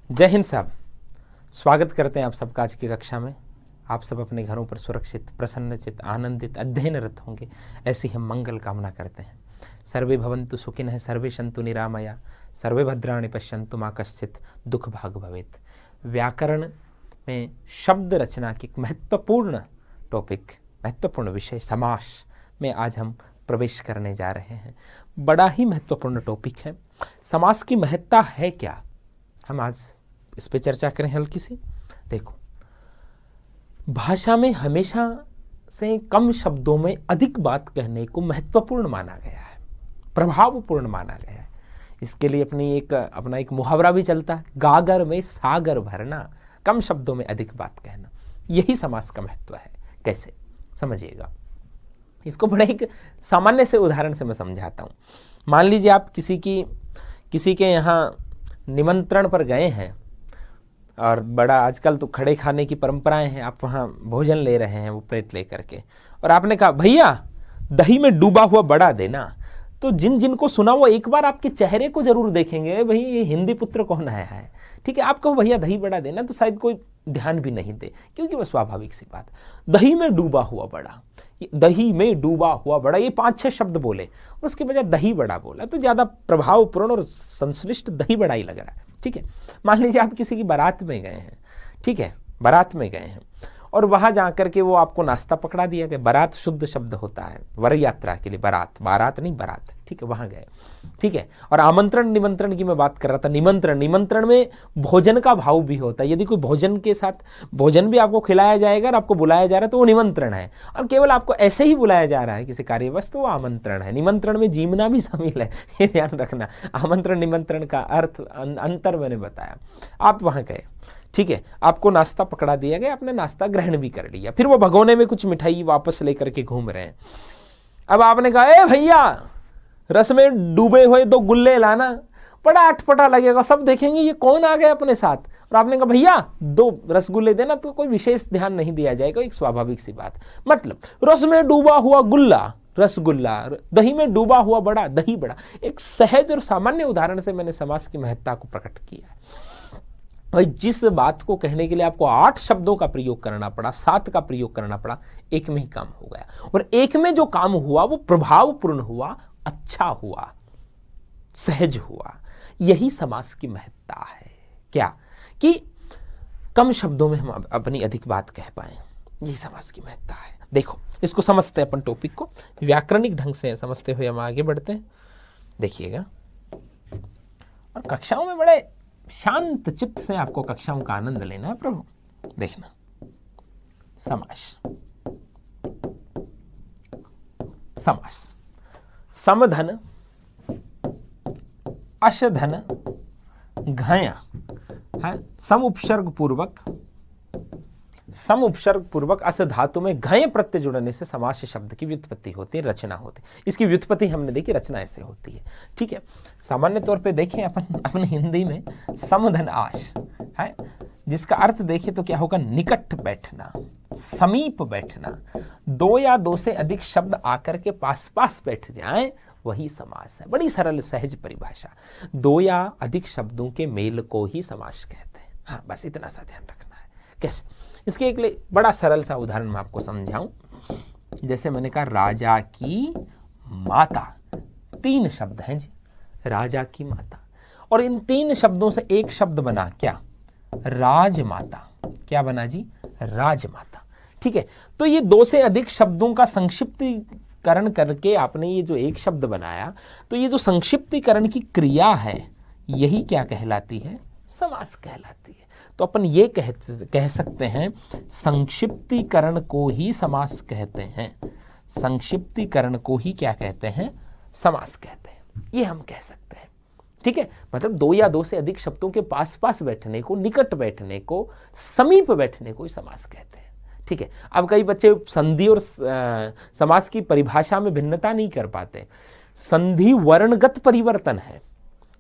जय हिंद साहब, स्वागत करते हैं आप सबका आज की कक्षा में। आप सब अपने घरों पर सुरक्षित, प्रसन्नचित, आनंदित, अध्ययनरत होंगे, ऐसी हम मंगल कामना करते हैं। सर्वे भवन्तु सुखिनः, सर्वे सन्तु निरामया, सर्वे भद्राणि पश्यन्तु मा कश्चित् दुख भाग भवेत्। व्याकरण में शब्द रचना की एक महत्वपूर्ण टॉपिक, महत्वपूर्ण विषय समास में आज हम प्रवेश करने जा रहे हैं। बड़ा ही महत्वपूर्ण टॉपिक है। समास की महत्ता है क्या, हम आज इस पे चर्चा करें हल्की सी। देखो, भाषा में हमेशा से कम शब्दों में अधिक बात कहने को महत्वपूर्ण माना गया है, प्रभावपूर्ण माना गया है। इसके लिए अपना एक मुहावरा भी चलता है, गागर में सागर भरना, कम शब्दों में अधिक बात कहना। यही समास का महत्व है। कैसे समझिएगा, इसको बड़े एक सामान्य से उदाहरण से मैं समझाता हूँ। मान लीजिए आप किसी के यहाँ निमंत्रण पर गए हैं और बड़ा आजकल तो खड़े खाने की परंपराएं हैं, आप वहाँ भोजन ले रहे हैं वो प्लेट लेकर के, और आपने कहा भैया दही में डूबा हुआ बड़ा देना। तो जिनको सुना वो एक बार आपके चेहरे को जरूर देखेंगे, भाई ये हिंदी पुत्र कौन आया है, ठीक है। आप कहो भैया दही बड़ा देना, तो शायद कोई ध्यान भी नहीं दे, क्योंकि वह स्वाभाविक सी बात। दही में डूबा हुआ बड़ा, दही में डूबा हुआ बड़ा, ये 5-6 शब्द बोले और उसके बजाय दही बड़ा बोला, तो ज़्यादा प्रभावपूर्ण और संश्लिष्ट दही बड़ा ही लग रहा है, ठीक है। मान लीजिए आप किसी की बारात में गए हैं, ठीक है, बारात में गए हैं और वहाँ जा कर के वो आपको नाश्ता पकड़ा दिया गया। बारात शुद्ध शब्द होता है वर यात्रा के लिए, बारात नहीं बारात, ठीक है, वहाँ गए, ठीक है। और आमंत्रण निमंत्रण की मैं बात कर रहा था। निमंत्रण में भोजन का भाव भी होता है। यदि कोई भोजन के साथ भोजन भी आपको खिलाया जाएगा और आपको बुलाया जा रहा है तो वो निमंत्रण है, और केवल आपको ऐसे ही बुलाया जा रहा है किसी कार्यवश तो वो आमंत्रण है। निमंत्रण में जीमना भी शामिल है, ये ध्यान रखना। आमंत्रण निमंत्रण का अर्थ अंतर मैंने बताया। आप वहाँ गए, ठीक है, आपको नाश्ता पकड़ा दिया गया, आपने नाश्ता ग्रहण भी कर लिया, फिर वो भगोने में कुछ मिठाई वापस लेकर के घूम रहे हैं। अब आपने कहा ए भैया रस में डूबे हुए 2 गुल्ले लाना, बड़ा अटपटा लगेगा, सब देखेंगे ये कौन आ गया अपने साथ। और आपने कहा भैया 2 रसगुल्ले देना, तो कोई विशेष ध्यान नहीं दिया जाएगा, एक स्वाभाविक सी बात। मतलब रस में डूबा हुआ गुल्ला रसगुल्ला, दही में डूबा हुआ बड़ा दही बड़ा। एक सहज और सामान्य उदाहरण से मैंने समास की महत्ता को प्रकट किया है। भाई जिस बात को कहने के लिए आपको 8 शब्दों का प्रयोग करना पड़ा, 7 का प्रयोग करना पड़ा, एक में ही काम हो गया। और एक में जो काम हुआ वो प्रभावपूर्ण हुआ, अच्छा हुआ, सहज हुआ। यही समास की महत्ता है। क्या कि कम शब्दों में हम अपनी अधिक बात कह पाए, यही समास की महत्ता है। देखो इसको समझते हैं अपन, टॉपिक को व्याकरणिक ढंग से समझते हुए हम आगे बढ़ते हैं। देखिएगा, और कक्षाओं में बड़े शांत चित्त से आपको कक्षाओं का आनंद लेना है प्रभु। देखना, समास, समास, समधन, अशधन, घया है, सम उपसर्ग पूर्वक अस धातु में घय प्रत्यय जुड़ने से समास शब्द की व्युत्पत्ति होती है, रचना होती है। इसकी व्युत्पत्ति हमने देखी, रचना ऐसे होती है, ठीक है। सामान्य तौर पे देखें अपन अपनी हिंदी में समधन आश है, जिसका अर्थ देखें तो क्या होगा, निकट बैठना, समीप बैठना। 2 या 2 से अधिक शब्द आकर के पास पास बैठ जाएं, वही समास है। बड़ी सरल सहज परिभाषा। 2 या अधिक शब्दों के मेल को ही समास कहते हैं। हाँ, बस इतना सा ध्यान रखना है। कैसे, इसके एक लिए बड़ा सरल सा उदाहरण मैं आपको समझाऊं। जैसे मैंने कहा राजा की माता, 3 शब्द हैं जी, राजा की माता, और इन 3 शब्दों से एक शब्द बना क्या, राजमाता। क्या बना जी, राजमाता, ठीक है। तो ये 2 से अधिक शब्दों का संक्षिप्तीकरण करके आपने ये जो एक शब्द बनाया, तो ये जो संक्षिप्तीकरण की क्रिया है यही क्या कहलाती है, समास कहलाती है। तो अपन ये कह सकते हैं संक्षिप्तीकरण को ही समास कहते हैं। संक्षिप्तीकरण को ही क्या कहते हैं, समास कहते हैं, ये हम कह सकते हैं, ठीक है। मतलब 2 या 2 से अधिक शब्दों के पास पास बैठने को, निकट बैठने को, समीप बैठने को ही समास कहते हैं, ठीक है। अब कई बच्चे संधि और समास की परिभाषा में भिन्नता नहीं कर पाते। संधि वर्णगत परिवर्तन है,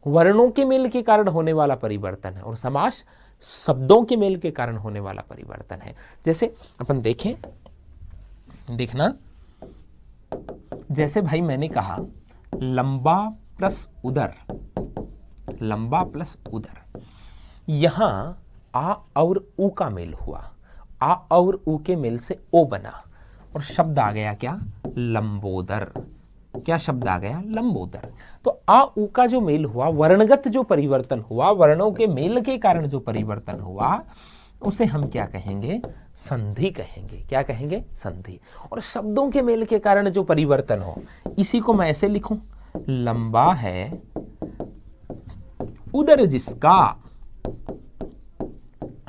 वर्णों के मेल के कारण होने वाला परिवर्तन है, और समास शब्दों के मेल के कारण होने वाला परिवर्तन है। जैसे अपन देखें, देखना, जैसे भाई मैंने कहा लंबा प्लस उदर, लंबा प्लस उदर, यहां आ और ऊ का मेल हुआ, आ और ऊ के मेल से ओ बना और शब्द आ गया क्या? लंबोदर। क्या शब्द आ गया? लंबोदर। तो आ ऊ का जो मेल हुआ, वर्णगत जो परिवर्तन हुआ, वर्णों के मेल के कारण जो परिवर्तन हुआ, उसे हम क्या कहेंगे? संधि कहेंगे। क्या कहेंगे? संधि। और शब्दों के मेल के कारण जो परिवर्तन हो, इसी को मैं ऐसे लिखूं, लंबा है उदर जिसका,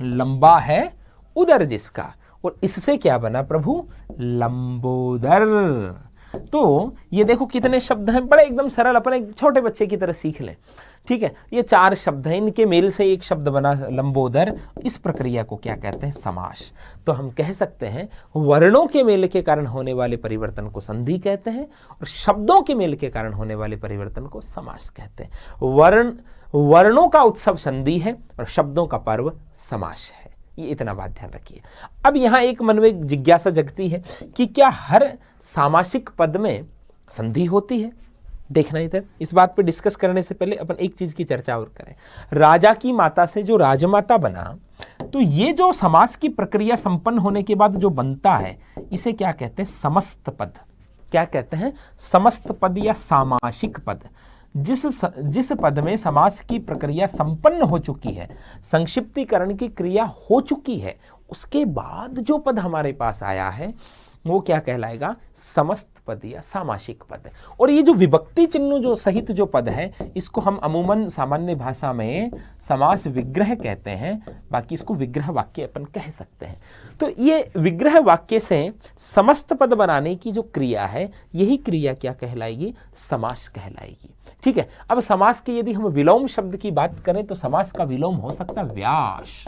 लंबा है उदर जिसका, और इससे क्या बना प्रभु? लंबोदर। तो ये देखो कितने शब्द हैं, बड़े एकदम सरल, अपने छोटे बच्चे की तरह सीख लें। ठीक है, ये 4 शब्द हैं, इनके मेल से एक शब्द बना लंबोदर। इस प्रक्रिया को क्या कहते हैं? समास। तो हम कह सकते हैं वर्णों के मेल के कारण होने वाले परिवर्तन को संधि कहते हैं और शब्दों के मेल के कारण होने वाले परिवर्तन को समास कहते हैं। वर्णों का उत्सव संधि है और शब्दों का पर्व समास है। ये इतना बात ध्यान रखिए। अब यहां एक मन में जिज्ञासा जगती है कि क्या हर सामासिक पद में संधि होती है? देखना इधर, इस बात पे डिस्कस करने से पहले अपन एक चीज की चर्चा और करें। राजा की माता से जो राजमाता बना, तो ये जो समास की प्रक्रिया संपन्न होने के बाद जो बनता है, इसे क्या कहते हैं? समस्त पद। क्या कहते हैं? समस्त पद या सामासिक पद। जिस पद में समास की प्रक्रिया संपन्न हो चुकी है, संक्षिप्तीकरण की क्रिया हो चुकी है, उसके बाद जो पद हमारे पास आया है वो क्या कहलाएगा? समस्त पद या सामासिक पद। और ये जो विभक्ति चिन्ह जो सहित जो पद है, इसको हम अमूमन सामान्य भाषा में समास विग्रह कहते हैं, बाकी इसको विग्रह वाक्य अपन कह सकते हैं। तो ये विग्रह वाक्य से समस्त पद बनाने की जो क्रिया है, यही क्रिया क्या कहलाएगी? समास कहलाएगी। ठीक है, अब समास के यदि हम विलोम शब्द की बात करें तो समास का विलोम हो सकता है व्यास।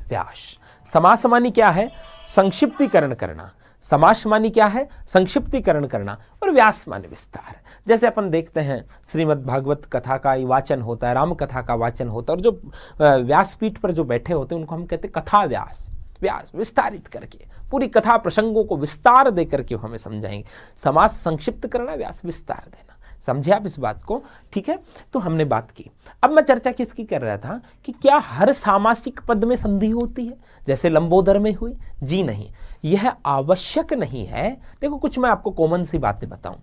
व्यास। समास मानी क्या है? संक्षिप्तीकरण करना। समास मानी क्या है? संक्षिप्तीकरण करना। और व्यास माने विस्तार। जैसे अपन देखते हैं श्रीमद् भागवत कथा का वाचन होता है, राम कथा का वाचन होता है, और जो व्यासपीठ पर जो बैठे होते हैं उनको हम कहते हैं कथा व्यास। व्यास विस्तारित करके पूरी कथा प्रसंगों को विस्तार दे करके हमें समझाएंगे। समास संक्षिप्त करना, व्यास विस्तार देना। समझे आप इस बात को? ठीक है, तो हमने बात की। अब मैं चर्चा किसकी कर रहा था कि क्या हर सामासिक पद में संधि होती है जैसे लंबोदर में हुई? जी नहीं, यह आवश्यक नहीं है। देखो कुछ मैं आपको कॉमन सी बातें बताऊं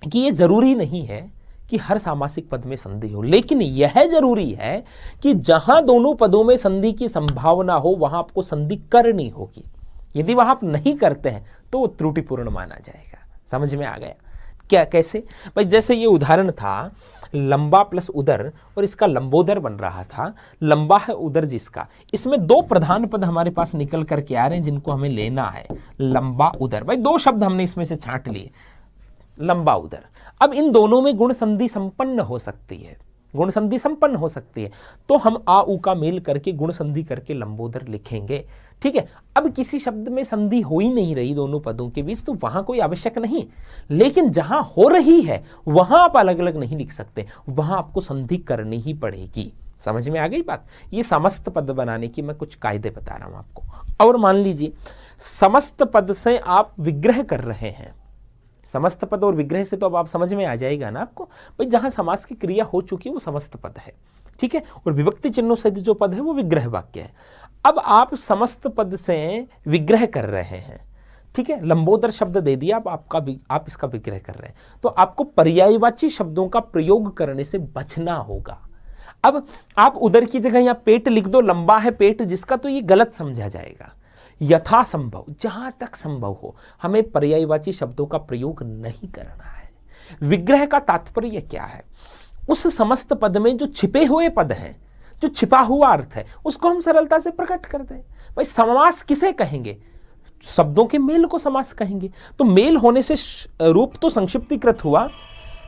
कि यह जरूरी नहीं है कि हर सामासिक पद में संधि हो, लेकिन यह जरूरी है कि जहां दोनों पदों में संधि की संभावना हो वहां आपको संधि करनी होगी। यदि वहां आप नहीं करते हैं तो वो त्रुटिपूर्ण माना जाएगा। समझ में आ गया? क्या कैसे भाई? जैसे ये उदाहरण था लंबा प्लस उदर, और इसका लंबोदर बन रहा था। लंबा है उदर जिसका, इसमें 2 प्रधान पद हमारे पास निकल करके आ रहे हैं जिनको हमें लेना है। लंबा उदर, भाई 2 शब्द हमने इसमें से छांट लिए, लंबा उदर। अब इन दोनों में गुण संधि संपन्न हो सकती है, गुण संधि संपन्न हो सकती है, तो हम आ उ का मेल करके गुण संधि करके लंबोदर लिखेंगे। ठीक है, अब किसी शब्द में संधि हो ही नहीं रही दोनों पदों के बीच, तो वहां कोई आवश्यक नहीं, लेकिन जहां हो रही है वहां आप अलग अलग नहीं लिख सकते, वहां आपको संधि करनी ही पड़ेगी। समझ में आ गई बात? ये समस्त पद बनाने की मैं कुछ कायदे बता रहा हूं आपको। और मान लीजिए समस्त पद से आप विग्रह कर रहे हैं, समस्त पद और विग्रह से तो अब आप समझ में आ जाएगा ना आपको, भाई जहां समास की क्रिया हो चुकी है वो समस्त पद है। ठीक है, और विभक्ति चिन्हों से जो पद है वो विग्रह वाक्य है। अब आप समस्त पद से विग्रह कर रहे हैं। ठीक है, लंबोदर शब्द दे दिया, आप इसका विग्रह कर रहे हैं, तो आपको पर्यायवाची शब्दों का प्रयोग करने से बचना होगा। अब आप उदर की जगह यहाँ पेट लिख दो, लंबा है पेट जिसका, तो ये गलत समझा जाएगा। यथासंभव, जहां तक संभव हो, हमें पर्यायवाची शब्दों का प्रयोग नहीं करना है। विग्रह का तात्पर्य क्या है? उस समस्त पद में जो छिपे हुए पद हैं, जो छिपा हुआ अर्थ है, उसको हम सरलता से प्रकट कर दें। भाई समास किसे कहेंगे? शब्दों के मेल को समास कहेंगे। तो मेल होने से रूप तो संक्षिप्तीकृत हुआ,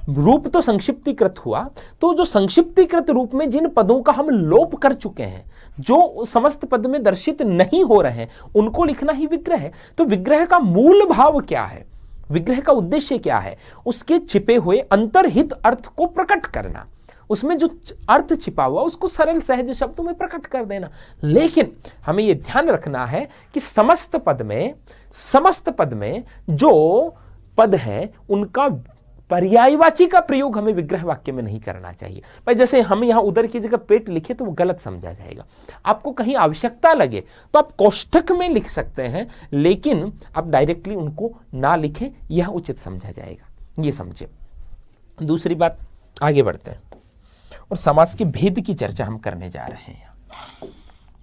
रूप तो संक्षिप्तीकृत हुआ, तो जो संक्षिप्तीकृत रूप में जिन पदों का हम लोप कर चुके हैं, जो समस्त पद में दर्शित नहीं हो रहे हैं, उनको लिखना ही विग्रह है। तो विग्रह का मूल भाव क्या है? विग्रह का उद्देश्य क्या है? उसके छिपे हुए अंतर्हित अर्थ को प्रकट करना, उसमें जो अर्थ छिपा हुआ उसको सरल सहज शब्दों में प्रकट कर देना। लेकिन हमें यह ध्यान रखना है कि समस्त पद में जो पद है उनका पर्यायवाची का प्रयोग हमें विग्रह वाक्य में नहीं करना चाहिए। भाई जैसे हम यहाँ उदर की जगह पेट लिखे तो वो गलत समझा जाएगा। आपको कहीं आवश्यकता लगे तो आप कोष्ठक में लिख सकते हैं, लेकिन आप डायरेक्टली उनको ना लिखें, यह उचित समझा जाएगा। ये समझे। दूसरी बात, आगे बढ़ते हैं और समास के भेद की चर्चा हम करने जा रहे हैं।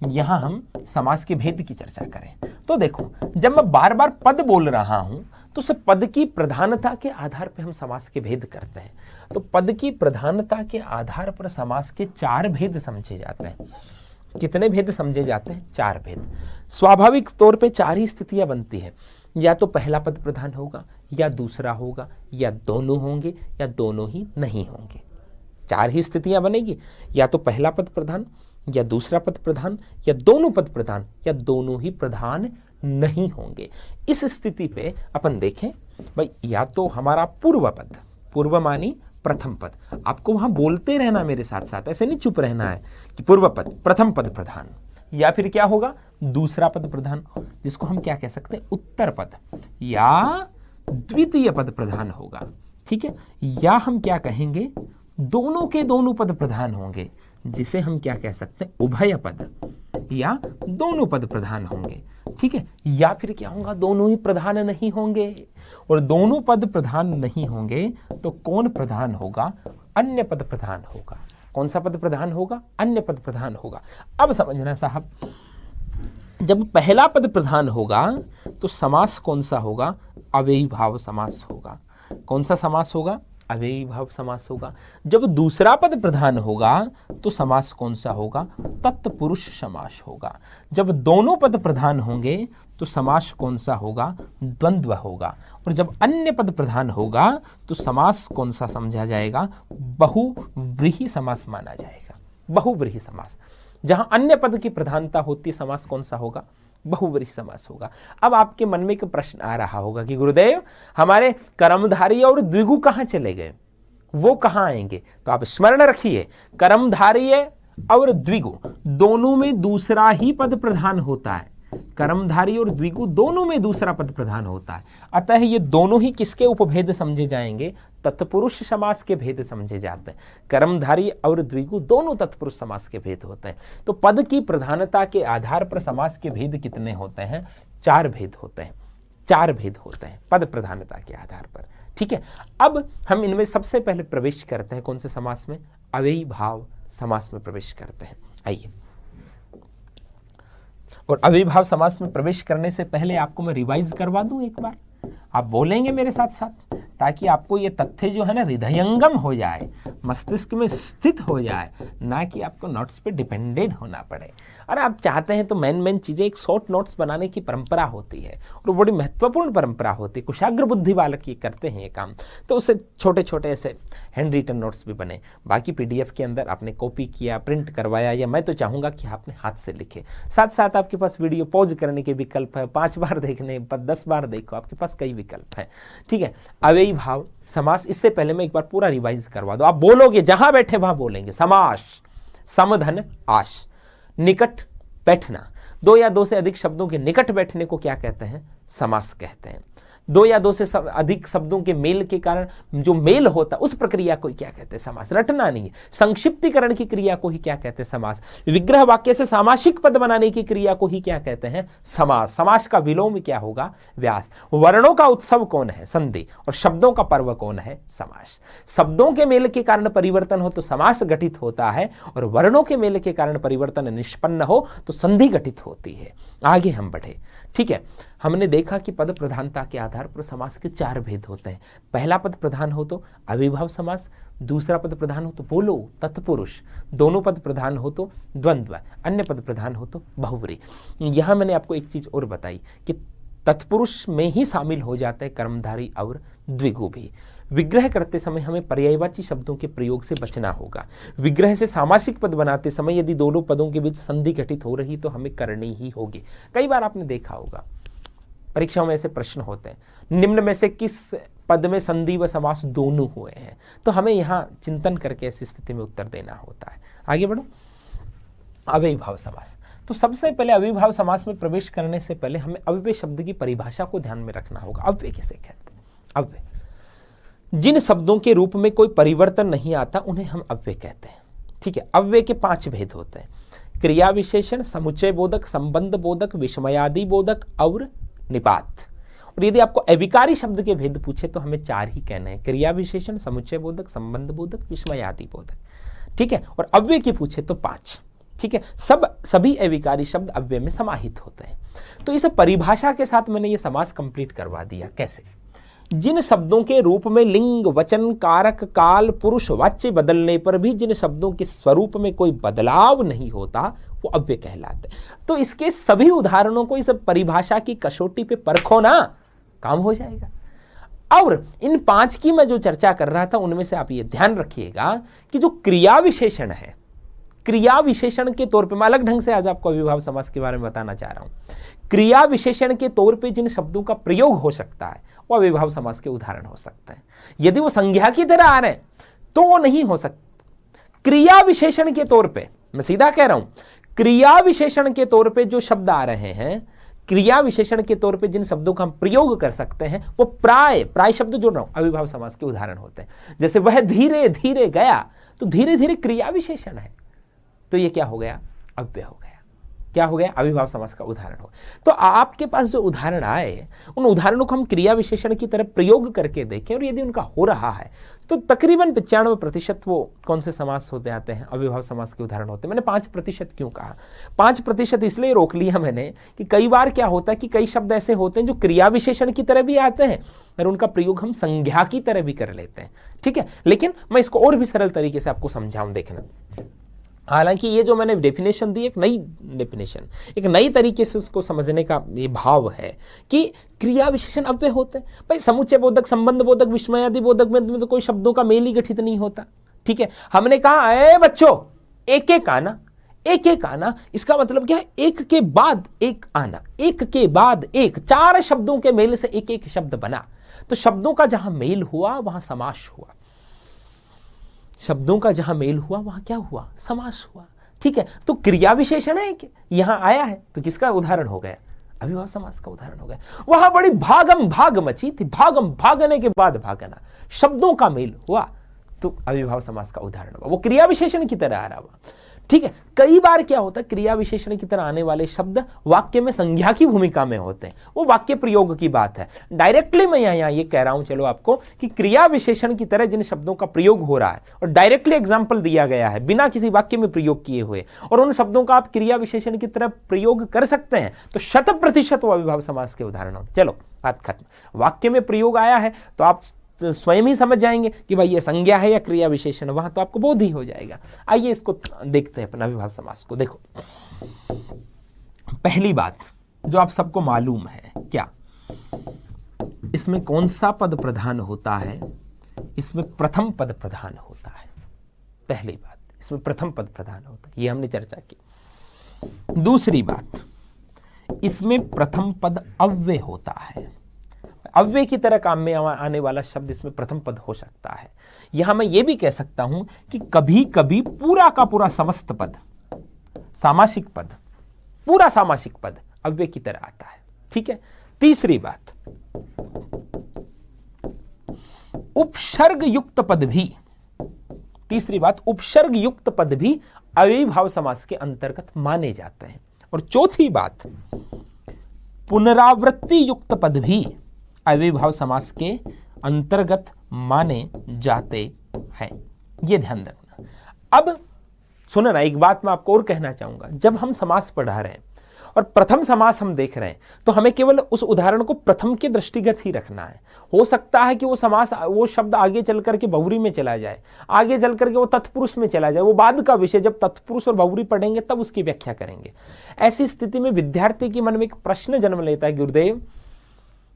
यहां हम समास के भेद की चर्चा करें तो देखो, जब मैं बार बार पद बोल रहा हूं तो उस पद की प्रधानता के आधार पर हम समास के भेद करते हैं। तो पद की प्रधानता के आधार पर समास के 4 भेद समझे जाते हैं। कितने भेद समझे जाते हैं? 4 भेद। स्वाभाविक तौर पे 4 ही स्थितियां बनती है, या तो पहला पद प्रधान होगा, या दूसरा होगा, या दोनों होंगे, या दोनों ही नहीं होंगे। 4 ही स्थितियां बनेगी, या तो पहला पद प्रधान, या दूसरा पद प्रधान, या दोनों पद प्रधान, या दोनों ही प्रधान नहीं होंगे। इस स्थिति पे अपन देखें भाई, या तो हमारा पूर्व पद, पूर्व मानी प्रथम पद, आपको वहां बोलते रहना मेरे साथ साथ, ऐसे नहीं चुप रहना है कि पूर्व पद प्रथम पद प्रधान, या फिर क्या होगा दूसरा पद प्रधान, जिसको हम क्या कह सकते हैं उत्तर पद, या द्वितीय पद प्रधान होगा। ठीक है, या हम क्या कहेंगे दोनों के दोनों पद प्रधान होंगे, जिसे हम क्या कह सकते हैं उभय पद, या दोनों पद प्रधान होंगे। ठीक है, या फिर क्या होगा दोनों ही प्रधान नहीं होंगे, और दोनों पद प्रधान नहीं होंगे तो कौन प्रधान होगा? अन्य पद प्रधान होगा। कौन सा पद प्रधान होगा? अन्य पद प्रधान होगा। अब समझना साहब, जब पहला पद प्रधान होगा तो समास कौन सा होगा? अव्ययी भाव समास होगा। कौन सा समास होगा? अव्ययी भाव समास होगा। जब दूसरा पद प्रधान होगा तो समास कौन सा होगा? तत्पुरुष समास होगा। जब दोनों पद प्रधान होंगे तो समास कौन सा होगा? द्वंद्व होगा। और जब अन्य पद प्रधान होगा तो समास कौन सा समझा जाएगा? बहुव्रीहि समास माना जाएगा। बहुव्रीहि समास। जहां अन्य पद की प्रधानता होती, समास कौन सा होगा? बहुव्रीहि समास होगा। अब आपके मन में एक प्रश्न आ रहा होगा कि गुरुदेव, हमारे कर्मधारी और द्विगु कहाँ चले गए, वो कहाँ आएंगे? तो आप स्मरण रखिए, कर्मधारी और द्विगु दोनों में दूसरा ही पद प्रधान होता है। कर्मधारी और द्विगु दोनों में दूसरा पद प्रधान होता है। अतः ये दोनों ही किसके उपभेद समझे जाएंगे? तत्पुरुष समास के भेद समझे जाते हैं। कर्मधारी और द्विगु दोनों तत्पुरुष समास के भेद होते हैं। तो पद की प्रधानता के आधार पर समास के भेद कितने होते हैं? 4 भेद होते हैं। 4 भेद होते हैं पद प्रधानता के आधार पर। ठीक है, अब हम इनमें सबसे पहले प्रवेश करते हैं कौन से समास में? अव्ययी भाव समास में प्रवेश करते हैं। आइए, और अव्ययी भाव समास में प्रवेश करने से पहले आपको मैं रिवाइज करवा दूं एक बार, आप बोलेंगे मेरे साथ साथ, ताकि आपको ये तथ्य जो है ना हृदयंगम हो जाए, मस्तिष्क में स्थित हो जाए, ना कि आपको नोट्स पे डिपेंडेंट होना पड़े। अरे आप चाहते हैं तो मेन चीज़ें, एक शॉर्ट नोट्स बनाने की परंपरा होती है और बड़ी महत्वपूर्ण परंपरा होती है। कुशाग्र बुद्धि बालक ये करते हैं ये काम, तो उससे छोटे छोटे ऐसे हैंड रिटन नोट्स भी बने। बाकी PDF के अंदर आपने कॉपी किया, प्रिंट करवाया, या मैं तो चाहूँगा कि आपने हाथ से लिखे। साथ साथ आपके पास वीडियो पॉज करने के विकल्प है, 5 बार देखने, 10 बार देखो, आपके पास कई विकल्प हैं। ठीक है, अव्ययी भाव समास, इससे पहले मैं एक बार पूरा रिवाइज करवा दो। आप बोलोगे, जहां बैठे वहां बोलेंगे। समास, समधन आश, निकट बैठना, 2 या 2 से अधिक शब्दों के निकट बैठने को क्या कहते हैं? समास कहते हैं। 2 या 2 से अधिक शब्दों के मेल के कारण जो मेल होता है उस प्रक्रिया को क्या कहते हैं? समास। रटना नहीं है, संक्षिप्तीकरण की क्रिया को ही क्या कहते हैं? समास। विग्रह वाक्य से सामासिक पद बनाने की क्रिया को ही क्या कहते हैं? समास। समास का विलोम क्या होगा? व्यास। वर्णों का उत्सव कौन है? संधि। और शब्दों का पर्व कौन है? समास। शब्दों के मेल के कारण परिवर्तन हो तो समास गठित होता है, और वर्णों के मेल के कारण परिवर्तन निष्पन्न हो तो संधि गठित होती है। आगे हम बढ़े। ठीक है, हमने देखा कि पद प्रधानता के आधार पर समास के 4 भेद होते हैं। पहला पद प्रधान हो तो अव्ययी समास, दूसरा पद प्रधान हो तो बोलो तत्पुरुष, दोनों पद प्रधान हो तो द्वंद्व, अन्य पद प्रधान हो तो बहुव्रीहि। यहाँ मैंने आपको एक चीज और बताई कि तत्पुरुष में ही शामिल हो जाते हैं कर्मधारी और द्विगु भी। विग्रह करते समय हमें पर्यायवाची शब्दों के प्रयोग से बचना होगा। विग्रह से सामासिक पद बनाते समय यदि दोनों पदों के बीच संधि घटित हो रही तो हमें करनी ही होगी। कई बार आपने देखा होगा परीक्षाओं में ऐसे प्रश्न होते हैं, निम्न में से किस पद में संधि व समास दोनों हुए हैं? तो हमें यहाँ चिंतन करके ऐसी स्थिति में उत्तर देना होता है। आगे बढ़ो। अव्ययी भाव समास। तो सबसे पहले अव्ययी भाव समास में प्रवेश करने से पहले हमें अव्यय शब्द की परिभाषा को ध्यान में रखना होगा। अव्यय किसे कहते हैं? अव्यय जिन शब्दों के रूप में कोई परिवर्तन नहीं आता उन्हें हम अव्यय कहते हैं। ठीक है, अव्यय के 5 भेद होते हैं, क्रिया विशेषण, समुच्चय बोधक, संबंध बोधक, विस्मयादि बोधक और निपात। और यदि आपको अविकारी शब्द के भेद पूछे तो हमें 4 ही कहने हैं, क्रिया विशेषण, समुच्चय बोधक, संबंध बोधक, विस्मयादि बोधक। ठीक है, और अव्यय के पूछे तो 5। ठीक है, सभी अविकारी शब्द अव्यय में समाहित होते हैं। तो इस परिभाषा के साथ मैंने ये समास कंप्लीट करवा दिया। कैसे? जिन शब्दों के रूप में लिंग, वचन, कारक, काल, पुरुष, वाच्य बदलने पर भी जिन शब्दों के स्वरूप में कोई बदलाव नहीं होता वो अव्यय कहलाते हैं। तो इसके सभी उदाहरणों को इस परिभाषा की कसौटी पे परखो ना, काम हो जाएगा। और इन 5 की मैं जो चर्चा कर रहा था उनमें से आप ये ध्यान रखिएगा कि जो क्रिया विशेषण है, क्रिया विशेषण के तौर पे मैं अलग ढंग से आज आपको अविभाव समास के बारे में बताना चाह रहा हूं। क्रिया विशेषण के तौर पे जिन शब्दों का प्रयोग हो सकता है वो अविभाव समास के उदाहरण हो सकते हैं। यदि वो संज्ञा की तरह आ रहे हैं तो वो नहीं हो सकता। क्रिया विशेषण के तौर पे, मैं सीधा कह रहा हूं, क्रिया विशेषण के तौर पे जो शब्द आ रहे हैं, क्रिया विशेषण के तौर पे जिन शब्दों का हम प्रयोग कर सकते हैं वो प्राय शब्द जोड़ रहा हूं, अविभाव समास के उदाहरण होते हैं। जैसे वह धीरे धीरे गया, तो धीरे धीरे क्रिया विशेषण है, तो ये क्या हो गया? अव्यय हो गया। क्या हो गया? अविभाव समास का उदाहरण हो। तो आपके पास जो उदाहरण आए उन उदाहरणों को हम क्रिया विशेषण की तरह प्रयोग करके देखें, और यदि उनका हो रहा है तो तकरीबन 95% वो कौन से समास होते आते हैं? अविभाव समास के उदाहरण होते हैं। मैंने 5% क्यों कहा? 5% इसलिए रोक लिया मैंने कि कई बार क्या होता है कि कई शब्द ऐसे होते हैं जो क्रिया विशेषण की तरह भी आते हैं और उनका प्रयोग हम संज्ञा की तरह भी कर लेते हैं। ठीक है, लेकिन मैं इसको और भी सरल तरीके से आपको समझाऊं। देखना, हालांकि ये जो मैंने डेफिनेशन दी, एक नई डेफिनेशन, एक नई तरीके से उसको समझने का ये भाव है कि क्रिया विशेषण अव्यय होते हैं। भाई समुच्चय बोधक, संबंध बोधक, विस्मयादि बोधक में तो कोई शब्दों का मेल ही गठित नहीं होता। ठीक है, हमने कहा ए बच्चों एक एक आना, एक एक आना, इसका मतलब क्या है? एक के बाद एक आना, एक के बाद एक, 4 शब्दों के मेल से एक एक शब्द बना। तो शब्दों का जहां मेल हुआ वहां समास हुआ, शब्दों का जहां मेल हुआ वहां क्या हुआ? समास हुआ। ठीक है, तो क्रिया विशेषण है कि यहां आया है तो किसका उदाहरण हो गया? अविभाव समास का उदाहरण हो गया। वहां बड़ी भागम भाग मची थी, भागम भागने के बाद भागना, शब्दों का मेल हुआ तो अविभाव समास का उदाहरण हुआ, वो क्रिया विशेषण की तरह आ रहा हुआ। ठीक है, कई बार क्या होता है, क्रिया विशेषण की तरह आने वाले शब्द वाक्य में संज्ञा की भूमिका में होते हैं, वो वाक्य प्रयोग की बात है। डायरेक्टली मैं यहाँ ये कह रहा हूं चलो आपको कि क्रिया विशेषण की तरह जिन शब्दों का प्रयोग हो रहा है और डायरेक्टली एग्जाम्पल दिया गया है बिना किसी वाक्य में प्रयोग किए हुए, और उन शब्दों का आप क्रिया विशेषण की तरह प्रयोग कर सकते हैं, तो 100% वो अविभाव समास के उदाहरण हो। चलो बात खत्म। वाक्य में प्रयोग आया है तो आप तो स्वयं ही समझ जाएंगे कि भाई ये संज्ञा है या क्रिया विशेषण, वहां तो आपको बोध ही हो जाएगा। आइए इसको देखते हैं अपना अविभाव समास को। देखो, पहली बात जो आप सबको मालूम है, क्या इसमें कौन सा पद प्रधान होता है? इसमें प्रथम पद प्रधान होता है। पहली बात, इसमें प्रथम पद प्रधान होता है, ये हमने चर्चा की। दूसरी बात, इसमें प्रथम पद अव्यय होता है। अव्यय की तरह काम में आने वाला शब्द इसमें प्रथम पद हो सकता है। यहां मैं ये भी कह सकता हूं कि कभी कभी पूरा का पूरा समस्त पद, सामासिक पद, पूरा सामासिक पद अव्यय की तरह आता है। ठीक है, तीसरी बात, उपसर्ग युक्त पद भी, तीसरी बात, उपसर्ग युक्त पद भी अविभाव समास के अंतर्गत माने जाते हैं। और चौथी बात, पुनरावृत्ति युक्त पद भी अविभाव समास के अंतर्गत माने जाते हैं। ये ध्यान रखना। अब सुनो ना, एक बात मैं आपको और कहना चाहूंगा। जब हम समास पढ़ा रहे हैं और प्रथम समास हम देख रहे हैं तो हमें केवल उस उदाहरण को प्रथम के दृष्टिगत ही रखना है। हो सकता है कि वो समास, वो शब्द आगे चल करके बहुव्रीहि में चला जाए, आगे चल करके वो तत्पुरुष में चला जाए, वो बाद का विषय, जब तत्पुरुष और बहुव्रीहि पढ़ेंगे तब उसकी व्याख्या करेंगे। ऐसी स्थिति में विद्यार्थी के मन में एक प्रश्न जन्म लेता है, गुरुदेव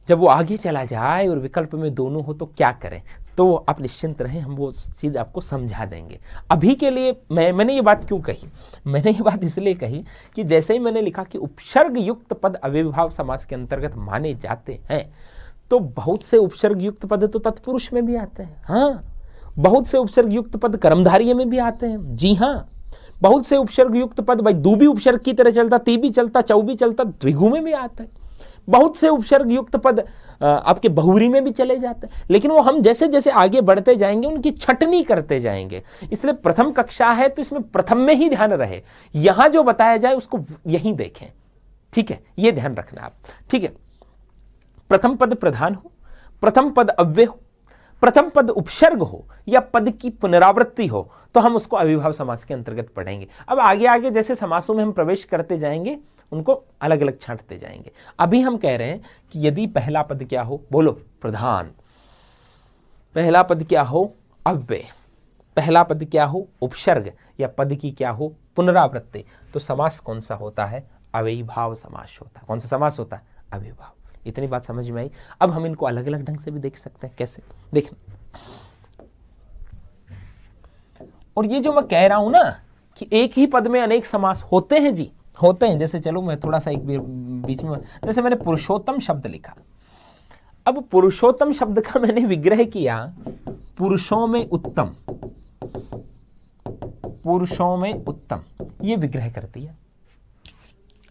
जब वो आगे चला जाए और विकल्प में दोनों हो तो क्या करें? तो आप निश्चिंत रहें, हम वो चीज़ आपको समझा देंगे। अभी के लिए मैंने ये बात क्यों कही? मैंने ये बात इसलिए कही कि जैसे ही मैंने लिखा कि उपसर्ग युक्त पद अविभाव समास के अंतर्गत माने जाते हैं, तो बहुत से उपसर्ग युक्त पद तो तत्पुरुष में भी आते हैं। हाँ, बहुत से उपसर्ग युक्त पद कर्मधारय में भी आते हैं। जी हाँ, बहुत से उपसर्ग युक्त पद, भाई दू भी उपसर्ग की तरह चलता, ती भी चलता, चौ भी चलता, द्विगु में भी आता है। बहुत से उपसर्ग युक्त पद आपके बहुव्रीहि में भी चले जाते हैं, लेकिन वो हम जैसे जैसे आगे बढ़ते जाएंगे उनकी छटनी करते जाएंगे। इसलिए प्रथम कक्षा है तो इसमें प्रथम में ही ध्यान रहे, यहां जो बताया जाए उसको यहीं देखें, ठीक है, ये ध्यान रखना आप, ठीक है। प्रथम पद प्रधान हो, प्रथम पद अव्यय हो, प्रथम पद उपसर्ग हो या पद की पुनरावृत्ति हो तो हम उसको अविभाव समास के अंतर्गत पढ़ेंगे। अब आगे आगे जैसे समासों में हम प्रवेश करते जाएंगे उनको अलग अलग छांटते जाएंगे। अभी हम कह रहे हैं कि यदि पहला पद क्या हो, बोलो, प्रधान, पहला पद क्या हो, अव्यय, पहला पद क्या हो, उपसर्ग, या पद की क्या हो, पुनरावृत्ति, तो समास कौन सा होता है, अविभाव समास होता है। कौन सा समास होता है, अविभाव। इतनी बात समझ में आई। अब हम इनको अलग अलग ढंग से भी देख सकते हैं। कैसे, देखना, और ये जो मैं कह रहा हूं ना कि एक ही पद में अनेक समास होते हैं, जी होते हैं। जैसे चलो मैं थोड़ा सा एक बीच में, जैसे मैंने पुरुषोत्तम शब्द लिखा, अब पुरुषोत्तम शब्द का मैंने विग्रह किया पुरुषों में उत्तम, पुरुषों में उत्तम, ये विग्रह कर दिया।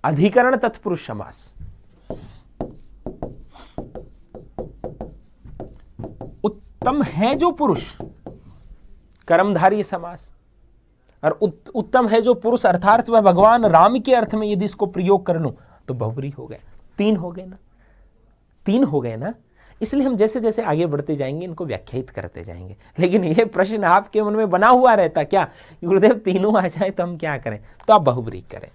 अधिकरण तत्पुरुष समास, उत्तम है जो पुरुष, कर्मधारी समास, और उत्तम है जो पुरुष अर्थार्थ वह भगवान राम के अर्थ में यदि इसको प्रयोग कर लूं तो बहुव्रीहि हो गया। तीन हो गए ना, तीन हो गए ना। इसलिए हम जैसे जैसे आगे बढ़ते जाएंगे इनको व्याख्यायित करते जाएंगे। लेकिन यह प्रश्न आपके मन में बना हुआ रहता, क्या गुरुदेव तीनों आ जाए तो हम क्या करें, तो आप बहुव्रीहि करें।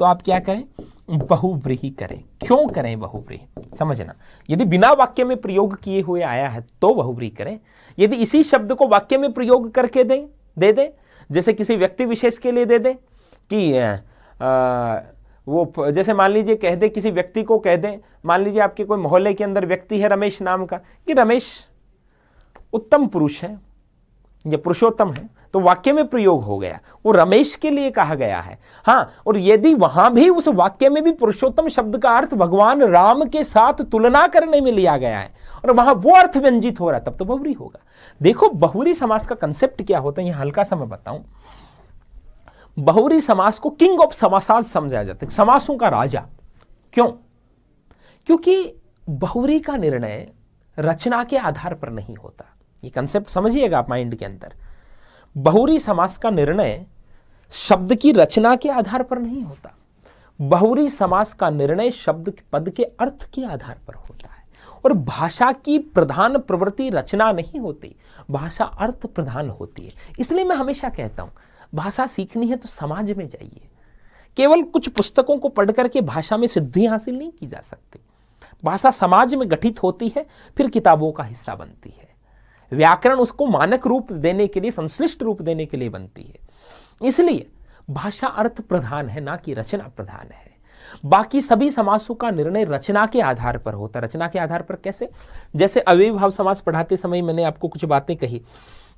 तो आप क्या करें, बहुव्रीहि करें। क्यों करें बहुव्रीहि, समझना। यदि बिना वाक्य में प्रयोग किए हुए आया है तो बहुव्रीहि करें। यदि इसी शब्द को वाक्य में प्रयोग करके दे दे, जैसे किसी व्यक्ति विशेष के लिए दे दे कि वो जैसे मान लीजिए कह दे, किसी व्यक्ति को कह दे, मान लीजिए आपके कोई मोहल्ले के अंदर व्यक्ति है रमेश नाम का, कि रमेश उत्तम पुरुष है या पुरुषोत्तम है, तो वाक्य में प्रयोग हो गया, वो रमेश के लिए कहा गया है। हाँ, और यदि वहां भी उस वाक्य में भी पुरुषोत्तम शब्द का अर्थ भगवान राम के साथ तुलना करने में लिया गया है और वहां वो अर्थ व्यंजित हो रहा है, तब तो बहुव्रीहि होगा। देखो बहुव्रीहि समास का कंसेप्ट क्या होता है, यहां हल्का सा मैं बताऊं। बहुव्रीहि समास को किंग ऑफ समासाज समझा जाता है, समासों का राजा। क्यों? क्योंकि बहुव्रीहि का निर्णय रचना के आधार पर नहीं होता। ये कंसेप्ट समझिएगा आप माइंड के अंदर। बहुव्रीहि समास का निर्णय शब्द की रचना के आधार पर नहीं होता। बहुव्रीहि समास का निर्णय शब्द पद के अर्थ के आधार पर होता है। और भाषा की प्रधान प्रवृत्ति रचना नहीं होती, भाषा अर्थ प्रधान होती है। इसलिए मैं हमेशा कहता हूं, भाषा सीखनी है तो समाज में जाइए। केवल कुछ पुस्तकों को पढ़ करके भाषा में सिद्धि हासिल नहीं की जा सकती। भाषा समाज में गठित होती है, फिर किताबों का हिस्सा बनती है। व्याकरण उसको मानक रूप देने के लिए, संश्लिष्ट रूप देने के लिए बनती है। इसलिए भाषा अर्थ प्रधान है, ना कि रचना प्रधान है। बाकी सभी समासों का निर्णय रचना के आधार पर होता है। रचना के आधार पर कैसे? जैसे अव्ययीभाव समास पढ़ाते समय मैंने आपको कुछ बातें कही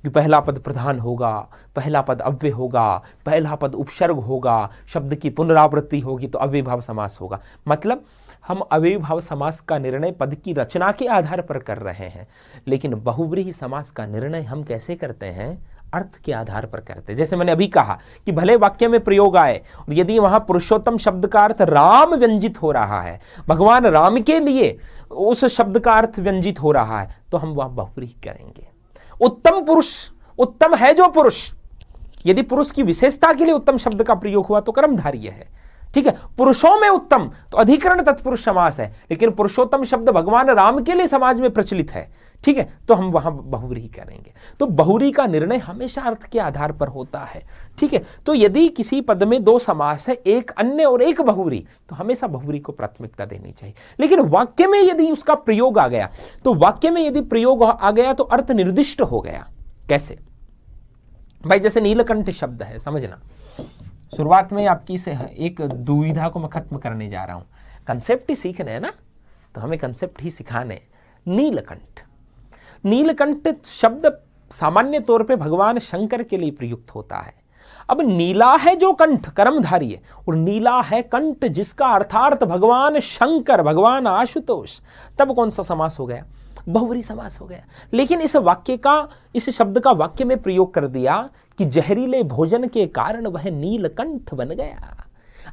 कि पहला पद प्रधान होगा, पहला पद अव्यय होगा, पहला पद उपसर्ग होगा, शब्द की पुनरावृत्ति होगी तो अव्ययीभाव समास होगा। मतलब हम अव्ययीभाव समास का निर्णय पद की रचना के आधार पर कर रहे हैं, लेकिन बहुव्रीहि समास का निर्णय हम कैसे करते हैं? अर्थ के आधार पर करते हैं। जैसे मैंने अभी कहा कि भले वाक्य में प्रयोग आए और यदि वहां पुरुषोत्तम शब्द का अर्थ राम व्यंजित हो रहा है, भगवान राम के लिए उस शब्द का अर्थ व्यंजित हो रहा है, तो हम वह बहुव्रीहि करेंगे। उत्तम पुरुष, उत्तम है जो पुरुष, यदि पुरुष की विशेषता के लिए उत्तम शब्द का प्रयोग हुआ तो कर्मधारय है, ठीक है। पुरुषों में उत्तम तो अधिकरण तत्पुरुष समास है, लेकिन पुरुषोत्तम शब्द भगवान राम के लिए समाज में प्रचलित है, ठीक है, तो हम वहां बहुव्रीहि करेंगे। तो बहुव्रीहि का निर्णय हमेशा अर्थ के आधार पर होता है, ठीक है। तो यदि किसी पद में दो समास है, एक अन्य और एक बहुव्रीहि, तो हमेशा बहुव्रीहि को प्राथमिकता देनी चाहिए। लेकिन वाक्य में यदि उसका प्रयोग आ गया, तो वाक्य में यदि प्रयोग आ गया तो अर्थ निर्दिष्ट हो गया। कैसे भाई? जैसे नीलकंठ शब्द है, समझना। शुरुआत में आपकी से एक दुविधा को मैं खत्म करने जा रहा हूं। कंसेप्ट ही सीखने है ना, तो हमें कंसेप्ट ही सिखाने। नीलकंठ, नीलकंठ शब्द सामान्य तौर पे भगवान शंकर के लिए प्रयुक्त होता है। अब नीला है जो कंठ, कर्मधारी है, और नीला है कंठ जिसका अर्थार्थ भगवान शंकर, भगवान आशुतोष, तब कौन सा समास हो गया? बहुव्रीहि समास हो गया। लेकिन इस वाक्य का, इस शब्द का वाक्य में प्रयोग कर दिया कि जहरीले भोजन के कारण वह नीलकंठ बन गया।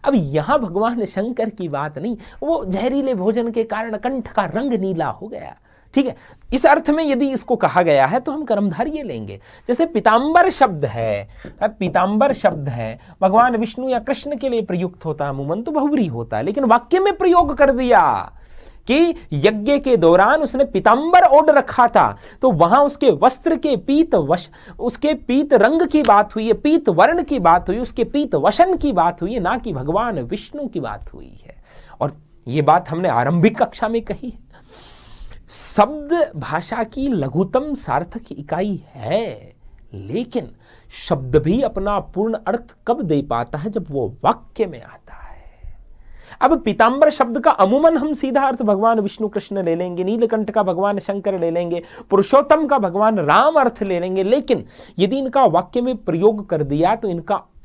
अब यहां भगवान शंकर की बात नहीं, वो जहरीले भोजन के कारण कंठ का रंग नीला हो गया, ठीक है। इस अर्थ में यदि इसको कहा गया है तो हम कर्मधारय लेंगे। जैसे पीतांबर शब्द है, पीतांबर शब्द है भगवान विष्णु या कृष्ण के लिए प्रयुक्त होता है, अमूमन तो बहुव्रीहि होता है, लेकिन वाक्य में प्रयोग कर दिया कि यज्ञ के दौरान उसने पीतांबर ओढ़ रखा था, तो वहां उसके वस्त्र के उसके पीत रंग की बात हुई है, पीत वर्ण की बात हुई, उसके पीत वशन की बात हुई है, ना कि भगवान विष्णु की बात हुई है। और यह बात हमने आरंभिक कक्षा में कही है। शब्द भाषा की लघुतम सार्थक इकाई है, लेकिन शब्द भी अपना पूर्ण अर्थ कब दे पाता है? जब वो वाक्य में आता है। अब पीतांबर शब्द का अमूमन हम सीधा अर्थ भगवान विष्णु कृष्ण ले लेंगे, नीलकंठ का भगवान शंकर ले लेंगे, पुरुषोत्तम का भगवान राम अर्थ ले लेंगे, लेकिन यदि इनका वाक्य में प्रयोग कर दिया तो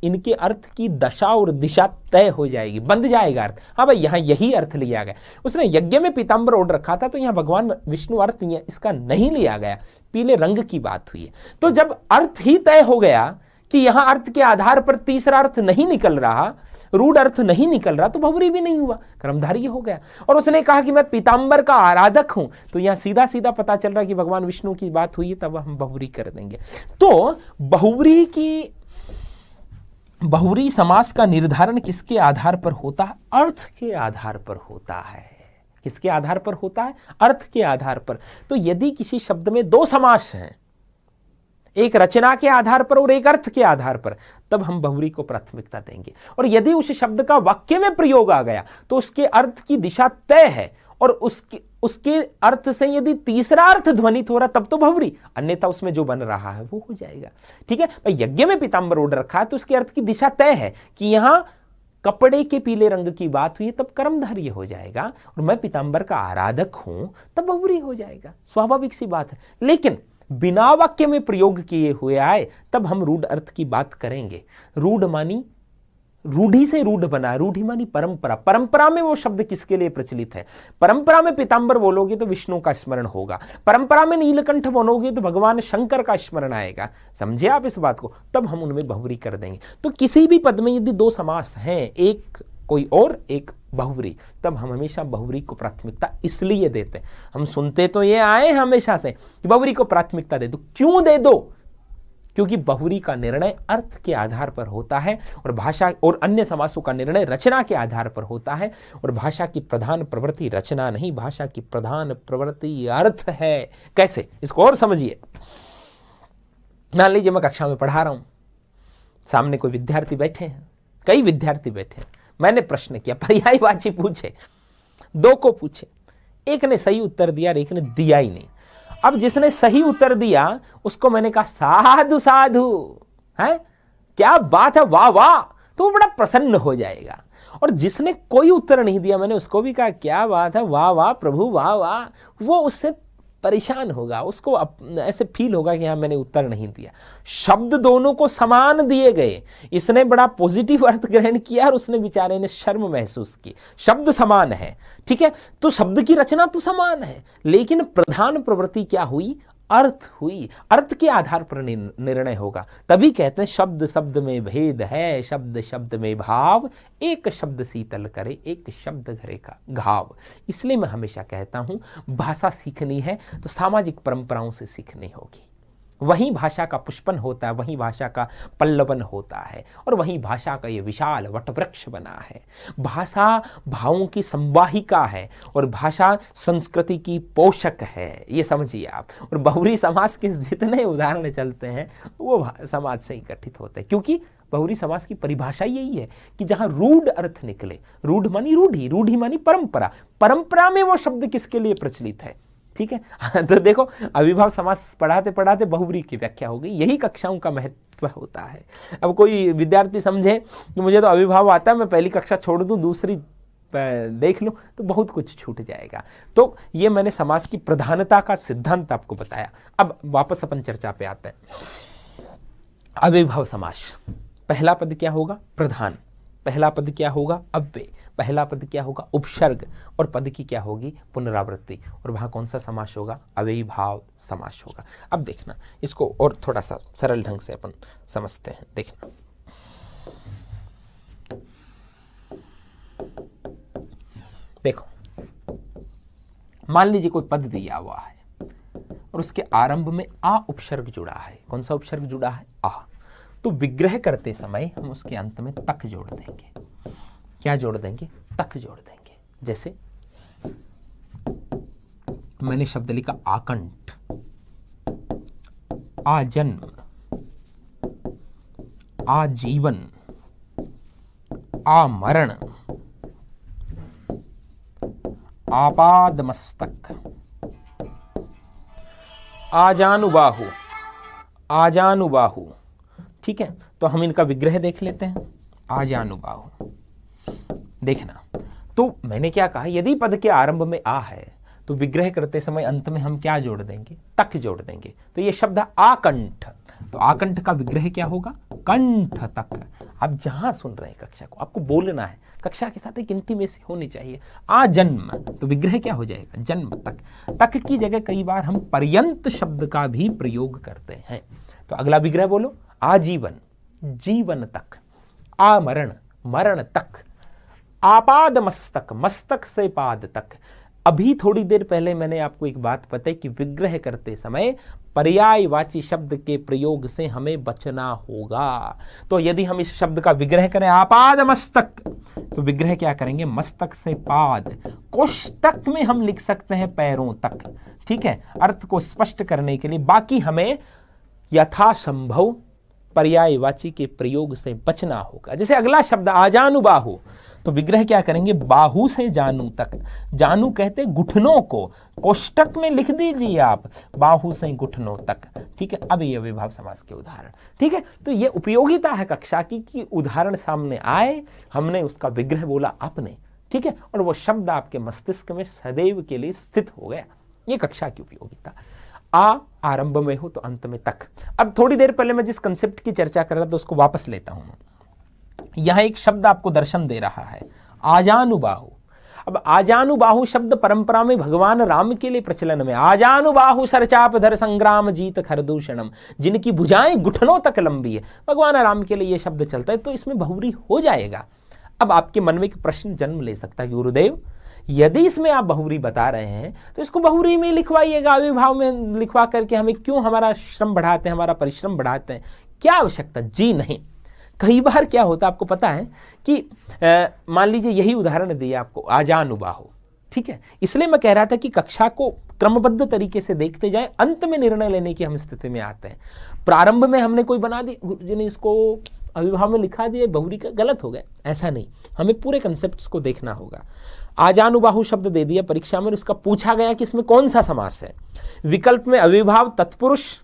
इनके अर्थ की दशा और दिशा तय हो जाएगी, बंध जाएगा अर्थ। हाँ भाई, यहां यही अर्थ लिया गया। उसने यज्ञ में पीतांबर ओढ़ रखा था, तो यहां भगवान विष्णु अर्थ इसका नहीं लिया गया, पीले रंग की बात हुई है। तो जब अर्थ ही तय हो गया कि यहां अर्थ के आधार पर तीसरा अर्थ नहीं निकल रहा, रूढ़ अर्थ नहीं निकल रहा, तो बहुव्रीहि भी नहीं हुआ, कर्मधारय हो गया। और उसने कहा कि मैं पीतांबर का आराधक हूं, तो यहां सीधा सीधा पता चल रहा है कि भगवान विष्णु की बात हुई है, तब हम बहुव्रीहि कर देंगे। तो बहुव्रीहि समास का निर्धारण किसके आधार पर होता है? अर्थ के आधार पर होता है। किसके आधार पर होता है? अर्थ के आधार पर। तो यदि किसी शब्द में दो समास हैं, एक रचना के आधार पर और एक अर्थ के आधार पर, तब हम बहुव्रीहि को प्राथमिकता देंगे। और यदि उस शब्द का वाक्य में प्रयोग आ गया तो उसके अर्थ की दिशा तय है, और उसके अर्थ से यदि तीसरा अर्थ ध्वनित हो रहा तब तो बहुव्रीहि, अन्यथा उसमें जो बन रहा है वो हो जाएगा, ठीक है। यज्ञ में पीतांबर ओढ़ रखा है तो उसके अर्थ की दिशा तय है कि यहां कपड़े के पीले रंग की बात हुई, तब कर्मधारय हो जाएगा। और मैं पीतांबर का आराधक हूं, तब बहुव्रीहि हो जाएगा, स्वाभाविक सी बात है। लेकिन बिना वाक्य में प्रयोग किए हुए आए तब हम रूढ़ अर्थ की बात करेंगे। रूढ़ मानी रूढ़ी से रूढ़ बना, रूढ़ी मानी परंपरा। परंपरा में वो शब्द किसके लिए प्रचलित है? परंपरा में पीतांबर बोलोगे तो विष्णु का स्मरण होगा, परंपरा में नीलकंठ बोलोगे तो भगवान शंकर का स्मरण आएगा। समझे आप इस बात को? तब हम उनमें बहुव्रीहि कर देंगे। तो किसी भी पद में यदि दो समास हैं, एक कोई और एक बहुव्रीहि, तब हम हमेशा बहुव्रीहि को प्राथमिकता इसलिए देते हैं। हम सुनते तो ये आए हमेशा से कि बहुव्रीहि को प्राथमिकता दे दो। क्यों दे दो? क्योंकि बहुव्रीहि का निर्णय अर्थ के आधार पर होता है, और भाषा और अन्य समासों का निर्णय रचना के आधार पर होता है। और भाषा की प्रधान प्रवृत्ति रचना नहीं, भाषा की प्रधान प्रवृत्ति अर्थ है। कैसे? इसको और समझिए। मान लीजिए मैं कक्षा में पढ़ा रहा हूं, सामने कोई विद्यार्थी बैठे हैं, कई विद्यार्थी बैठे हैं, मैंने प्रश्न किया, पर्यायवाची पूछे, दो को पूछे, एक ने सही उत्तर दिया और एक ने दिया ही नहीं। अब जिसने सही उत्तर दिया उसको मैंने कहा साधु साधु, है क्या बात है, वाह वाह, तो वो बड़ा प्रसन्न हो जाएगा। और जिसने कोई उत्तर नहीं दिया, मैंने उसको भी कहा क्या बात है, वाह वाह प्रभु, वाह वाह, वो उससे परेशान होगा, उसको ऐसे फील होगा कि हाँ मैंने उत्तर नहीं दिया। शब्द दोनों को समान दिए गए, इसने बड़ा पॉजिटिव अर्थ ग्रहण किया और उसने बेचारे ने शर्म महसूस की। शब्द समान है, ठीक है, तो शब्द की रचना तो समान है, लेकिन प्रधान प्रवृत्ति क्या हुई? अर्थ हुई। अर्थ के आधार पर निर्णय होगा। तभी कहते हैं शब्द शब्द में भेद है, शब्द शब्द में भाव, एक शब्द शीतल करे एक शब्द घरे का घाव। इसलिए मैं हमेशा कहता हूं भाषा सीखनी है तो सामाजिक परंपराओं से सीखनी होगी। वहीं भाषा का पुष्पन होता है, वहीं भाषा का पल्लवन होता है, और वहीं भाषा का ये विशाल वटवृक्ष बना है। भाषा भावों की संवाहिका है और भाषा संस्कृति की पोषक है, ये समझिए आप। और बहुव्रीहि समास के जितने उदाहरण चलते हैं वो समाज से ही गठित होते हैं, क्योंकि बहुव्रीहि समास की परिभाषा यही है कि जहां रूढ़ अर्थ निकले, रूढ़ मानी रूढ़ी, रूढ़ी मानी परंपरा, परंपरा में वो शब्द किसके लिए प्रचलित है, ठीक है। तो देखो अविभाव समास पढ़ाते पढ़ाते बहुव्रीहि की व्याख्या हो गई। यही कक्षाओं का महत्व होता है। अब कोई विद्यार्थी समझे कि मुझे तो अविभाव आता है, मैं पहली कक्षा छोड़ दूं, दूसरी देख लूं, तो बहुत कुछ छूट जाएगा। तो ये मैंने समास की प्रधानता का सिद्धांत आपको बताया। अब वापस अपन चर्चा पे आते हैं। अविभाव समास, पहला पद क्या होगा? प्रधान। पहला पद क्या होगा? अव्यय। पहला पद क्या होगा? उपसर्ग। और पद की क्या होगी? पुनरावृत्ति। और वहां कौन सा समास होगा? अव्ययीभाव समास होगा। अब देखना, इसको और थोड़ा सा सरल ढंग से अपन समझते हैं। देखना, देखो, मान लीजिए कोई पद दिया हुआ है और उसके आरंभ में आ उपसर्ग जुड़ा है। कौन सा उपसर्ग जुड़ा है? आ। तो विग्रह करते समय हम उसके अंत में तक जोड़ देंगे। क्या जोड़ देंगे? तक जोड़ देंगे। जैसे मैंने शब्द लिखा आकंठ, आजन्म, आजीवन, आमरण, आपादमस्तक, आजानुबाहु, आजानुबाहु। ठीक है, तो हम इनका विग्रह देख लेते हैं। आजानुबाहु, देखना, तो मैंने क्या कहा, यदि पद के आरंभ में आ है तो विग्रह करते समय अंत में हम क्या जोड़ देंगे? तक जोड़ देंगे। तो ये शब्द आकंठ, तो आकंठ का विग्रह क्या होगा? कंठ तक। आप जहां सुन रहे हैं कक्षा को, आपको बोलना है, कक्षा के साथ एक इंटीमेसी होनी चाहिए। आ जन्म, तो विग्रह क्या हो जाएगा? जन्म तक। तक की जगह कई बार हम पर्यंत शब्द का भी प्रयोग करते हैं। तो अगला विग्रह बोलो, आजीवन, जीवन तक, आमरण, मरण तक, आपाद मस्तक, मस्तक से पाद तक। अभी थोड़ी देर पहले मैंने आपको एक बात बताई कि विग्रह करते समय पर्यायवाची शब्द के प्रयोग से हमें बचना होगा। तो यदि हम इस शब्द का विग्रह करें आपाद मस्तक, तो विग्रह क्या करेंगे? मस्तक से पाद। कोष्टक में हम लिख सकते हैं पैरों तक। ठीक है, अर्थ को स्पष्ट करने के लिए। बाकी हमें यथासंभव पर्यायवाची के प्रयोग से बचना होगा। जैसे अगला शब्द आजानुबाहु, तो विग्रह क्या करेंगे? बाहु से जानू तक। जानू कहते घुटनों को, कोष्टक में लिख दीजिए आप, बाहु से घुटनों तक। ठीक है, अब ये अविभाव समास के उदाहरण। ठीक है, तो ये उपयोगिता है कक्षा की कि उदाहरण सामने आए, हमने उसका विग्रह बोला आपने। ठीक है, और वो शब्द आपके मस्तिष्क में सदैव के लिए स्थित हो गया। ये कक्षा की उपयोगिता। आ आरंभ में हो तो अंत में तक। अब थोड़ी देर पहले मैं जिस कंसेप्ट की चर्चा कर रहा था उसको वापस लेता हूं। यह एक शब्द आपको दर्शन दे रहा है, आजानुबाहु। अब आजानुबाहु शब्द परंपरा में भगवान राम के लिए प्रचलन में। आजानुबाहु सरचापधर संग्राम जीत खरदूषणम, जिनकी भुजाएं घुटनों तक लंबी है, भगवान राम के लिए यह शब्द चलता है, तो इसमें बहुरी हो जाएगा। अब आपके मन में एक प्रश्न जन्म ले सकता है, गुरुदेव यदि इसमें आप बहुरी बता रहे हैं तो इसको बहुरी में लिखवाइएगा, अविभाव में लिखवा करके हमें क्यों हमारा श्रम बढ़ाते हैं, हमारा परिश्रम बढ़ाते हैं, क्या आवश्यकता? जी नहीं। कई बार क्या होता है आपको पता है कि मान लीजिए यही उदाहरण दिया आपको, आजानुबाहु। ठीक है, इसलिए मैं कह रहा था कि कक्षा को क्रमबद्ध तरीके से देखते जाएं, अंत में निर्णय लेने की हम स्थिति में आते हैं। प्रारंभ में हमने कोई बना दी, जिन्हें इसको अविभाव में लिखा दिया, बहुरी का गलत हो गया, ऐसा नहीं। हमें पूरे कंसेप्ट्स को देखना होगा। आजानुबाहु शब्द दे दिया परीक्षा में, उसका पूछा गया कि इसमें कौन सा समास है। विकल्प में अविभाव, तत्पुरुष,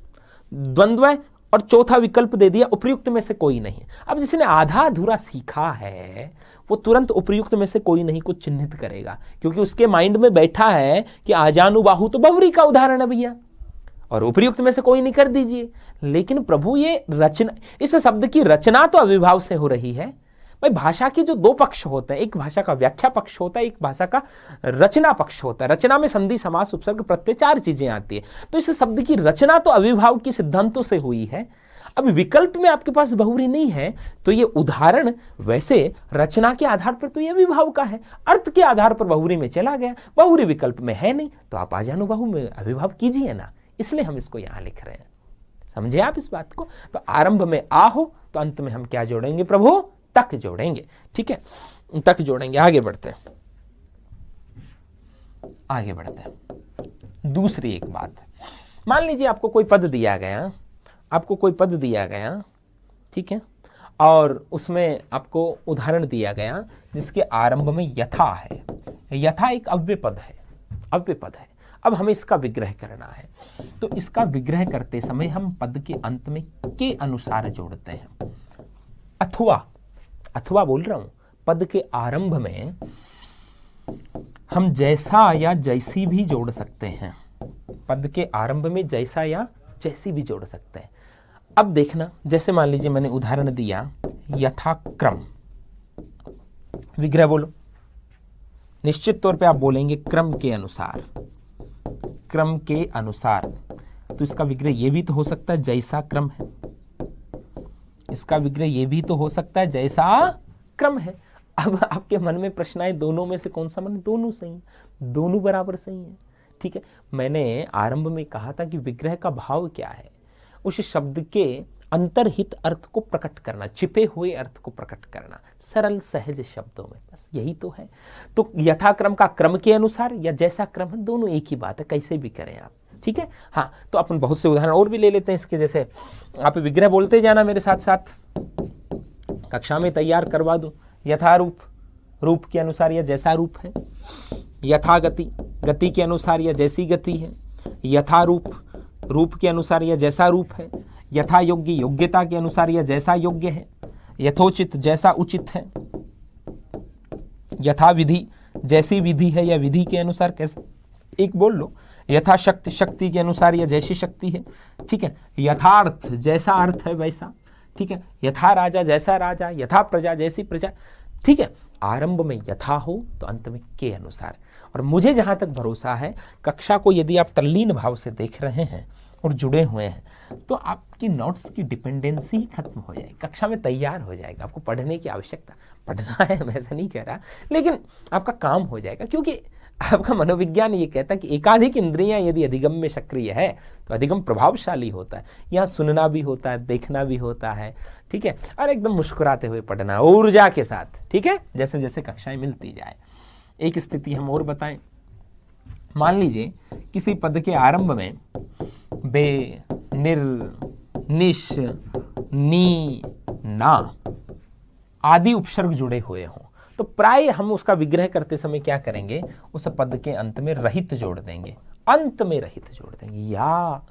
द्वंद्व, और चौथा विकल्प दे दिया उपयुक्त में से कोई नहीं। अब जिसने आधा अधूरा सीखा है वो तुरंत उपयुक्त में से कोई नहीं को चिन्हित करेगा, क्योंकि उसके माइंड में बैठा है कि आजानुबाहु तो बहुरी का उदाहरण है भैया, और उपयुक्त में से कोई नहीं कर दीजिए। लेकिन प्रभु ये रचना, इस शब्द की रचना तो अविभाव से हो रही है। भाई भाषा के जो दो पक्ष होते हैं, एक भाषा का व्याख्या पक्ष होता है, एक भाषा का रचना पक्ष होता है। रचना में संधि, समास, उपसर्ग, प्रत्यय, चार चीजें आती है। तो इस शब्द की रचना तो अविभाव के सिद्धांतों से हुई है। अब विकल्प में आपके पास बहुरी नहीं है तो ये उदाहरण वैसे रचना के आधार पर तो ये अविभाव का है, अर्थ के आधार पर बहुरी में चला गया, बहुरी विकल्प में है नहीं, तो आप आजानुबाहु में अविभाव कीजिए ना, इसलिए हम इसको यहां लिख रहे हैं। समझे आप इस बात को? तो आरंभ में आ हो तो अंत में हम क्या जोड़ेंगे प्रभु? तक जोड़ेंगे। ठीक है, तक जोड़ेंगे। आगे बढ़ते हैं, आगे बढ़ते हैं। दूसरी एक बात, मान लीजिए आपको कोई पद दिया गया, आपको कोई पद दिया गया, ठीक है, और उसमें आपको उदाहरण दिया गया जिसके आरंभ में यथा है। यथा एक अव्यय पद है, अव्यय पद है। अब हमें इसका विग्रह करना है, तो इसका विग्रह करते समय हम पद के अंत में के अनुसार जोड़ते हैं। अथवा, अथवा बोल रहा हूं, पद के आरंभ में हम जैसा या जैसी भी जोड़ सकते हैं। पद के आरंभ में जैसा या जैसी भी जोड़ सकते हैं। अब देखना, जैसे मान लीजिए मैंने उदाहरण दिया यथाक्रम, विग्रह बोलो। निश्चित तौर पे आप बोलेंगे क्रम के अनुसार, क्रम के अनुसार। तो इसका विग्रह ये भी तो हो सकता है जैसा क्रम है, इसका विग्रह ये भी तो हो सकता है जैसा क्रम है। अब आपके मन में प्रश्न आए दोनों में से कौन सा मन, दोनों सही है, दोनों बराबर सही है। ठीक है, मैंने आरंभ में कहा था कि विग्रह का भाव क्या है, उस शब्द के अंतर्हित अर्थ को प्रकट करना, छिपे हुए अर्थ को प्रकट करना सरल सहज शब्दों में, बस यही तो है। तो यथाक्रम का क्रम के अनुसार या जैसा क्रम है, दोनों एक ही बात है, कैसे भी करें आप। ठीक है, हाँ, तो अपन बहुत से उदाहरण और भी ले लेते हैं इसके। जैसे आप विग्रह बोलते जाना मेरे साथ साथ, कक्षा में तैयार करवा दूं। यथारूप, रूप के अनुसार या जैसा रूप है। यथागति, गति के अनुसार या जैसी गति है। यथारूप, रूप के अनुसार या जैसा रूप है। यथा योग्य, योग्यता के अनुसार या जैसा योग्य है। यथोचित, जैसा उचित है। यथा विधि, जैसी विधि है या विधि के अनुसार, कैसे, एक बोल लो। यथाशक्ति, शक्ति के अनुसार या जैसी शक्ति है। ठीक है, यथार्थ, जैसा अर्थ है वैसा। ठीक है, यथा राजा, जैसा राजा। यथा प्रजा, जैसी प्रजा। ठीक है, आरंभ में यथा हो तो अंत में के अनुसार। और मुझे जहां तक भरोसा है, कक्षा को यदि आप तल्लीन भाव से देख रहे हैं और जुड़े हुए हैं, तो आपकी नोट्स की डिपेंडेंसी ही खत्म हो जाएगी, कक्षा में तैयार हो जाएगा। आपको पढ़ने की आवश्यकता, पढ़ना है मैं ऐसा नहीं कह रहा, लेकिन आपका काम हो जाएगा। क्योंकि आपका मनोविज्ञान ये कहता है कि एकाधिक इंद्रियां यदि अधिगम में सक्रिय है तो अधिगम प्रभावशाली होता है। यहाँ सुनना भी होता है, देखना भी होता है। ठीक है, और एकदम मुस्कुराते हुए पढ़ना ऊर्जा के साथ। ठीक है, जैसे जैसे कक्षाएं मिलती जाए। एक स्थिति हम और बताएं, मान लीजिए किसी पद के आरंभ में बे, निर, निश, नी, ना आदि उपसर्ग जुड़े हुए हों, तो प्राय हम उसका विग्रह करते समय क्या करेंगे, उस पद के अंत में रहित जोड़ देंगे, अंत में रहित जोड़ देंगे, या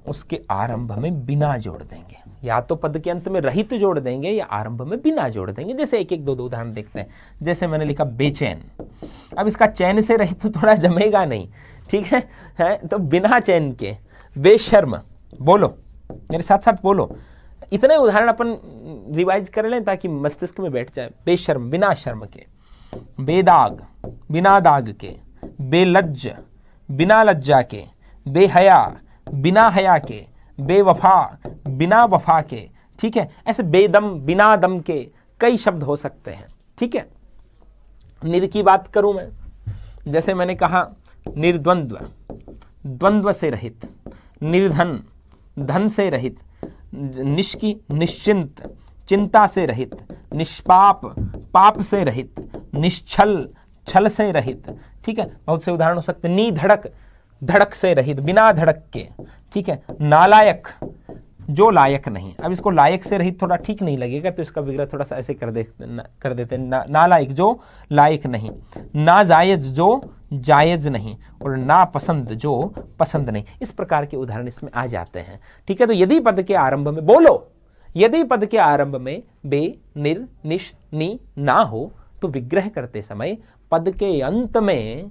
उसके आरंभ में बिना जोड़ देंगे। या तो पद के अंत में रहित जोड़ देंगे या आरंभ में बिना जोड़ देंगे। जैसे एक एक दो दो उदाहरण देखते हैं। जैसे मैंने लिखा बेचैन, अब इसका चैन से रहित तो थोड़ा जमेगा नहीं। ठीक है, तो बिना चैन के। बेशर्म, बोलो मेरे साथ साथ बोलो, इतने उदाहरण अपन रिवाइज कर लें ताकि मस्तिष्क में बैठ जाए। बेशर्म, बिना शर्म के। बेदाग, बिना दाग के। बेलज्ज, बिना लज्जा के। बेहया, बिना हया के। बेवफा, बिना वफा के। ठीक है, ऐसे बेदम, बिना दम के कई शब्द हो सकते हैं। ठीक है, निर की बात करूं मैं, जैसे मैंने कहा निर्द्वंद्व, द्वंद्व से रहित। निर्धन, धन से रहित। निष्की, निश्चिंत, चिंता से रहित। निष्पाप, पाप से रहित। निश्छल, छल से रहित। ठीक है, बहुत से उदाहरण हो सकते। निधड़क, धड़क से रहित, बिना धड़क के। ठीक है, नालायक, जो लायक नहीं। अब इसको लायक से रहित थोड़ा ठीक नहीं लगेगा, तो इसका विग्रह थोड़ा सा ऐसे कर देते नालायक, जो लायक नहीं। ना जायज, जो जायज नहीं। और ना पसंद, जो पसंद नहीं। इस प्रकार के उदाहरण इसमें आ जाते हैं। ठीक है, तो यदि पद के आरंभ में, बोलो, यदि पद के आरंभ में बे, निर, निश, नी, ना हो तो विग्रह करते समय पद के अंत में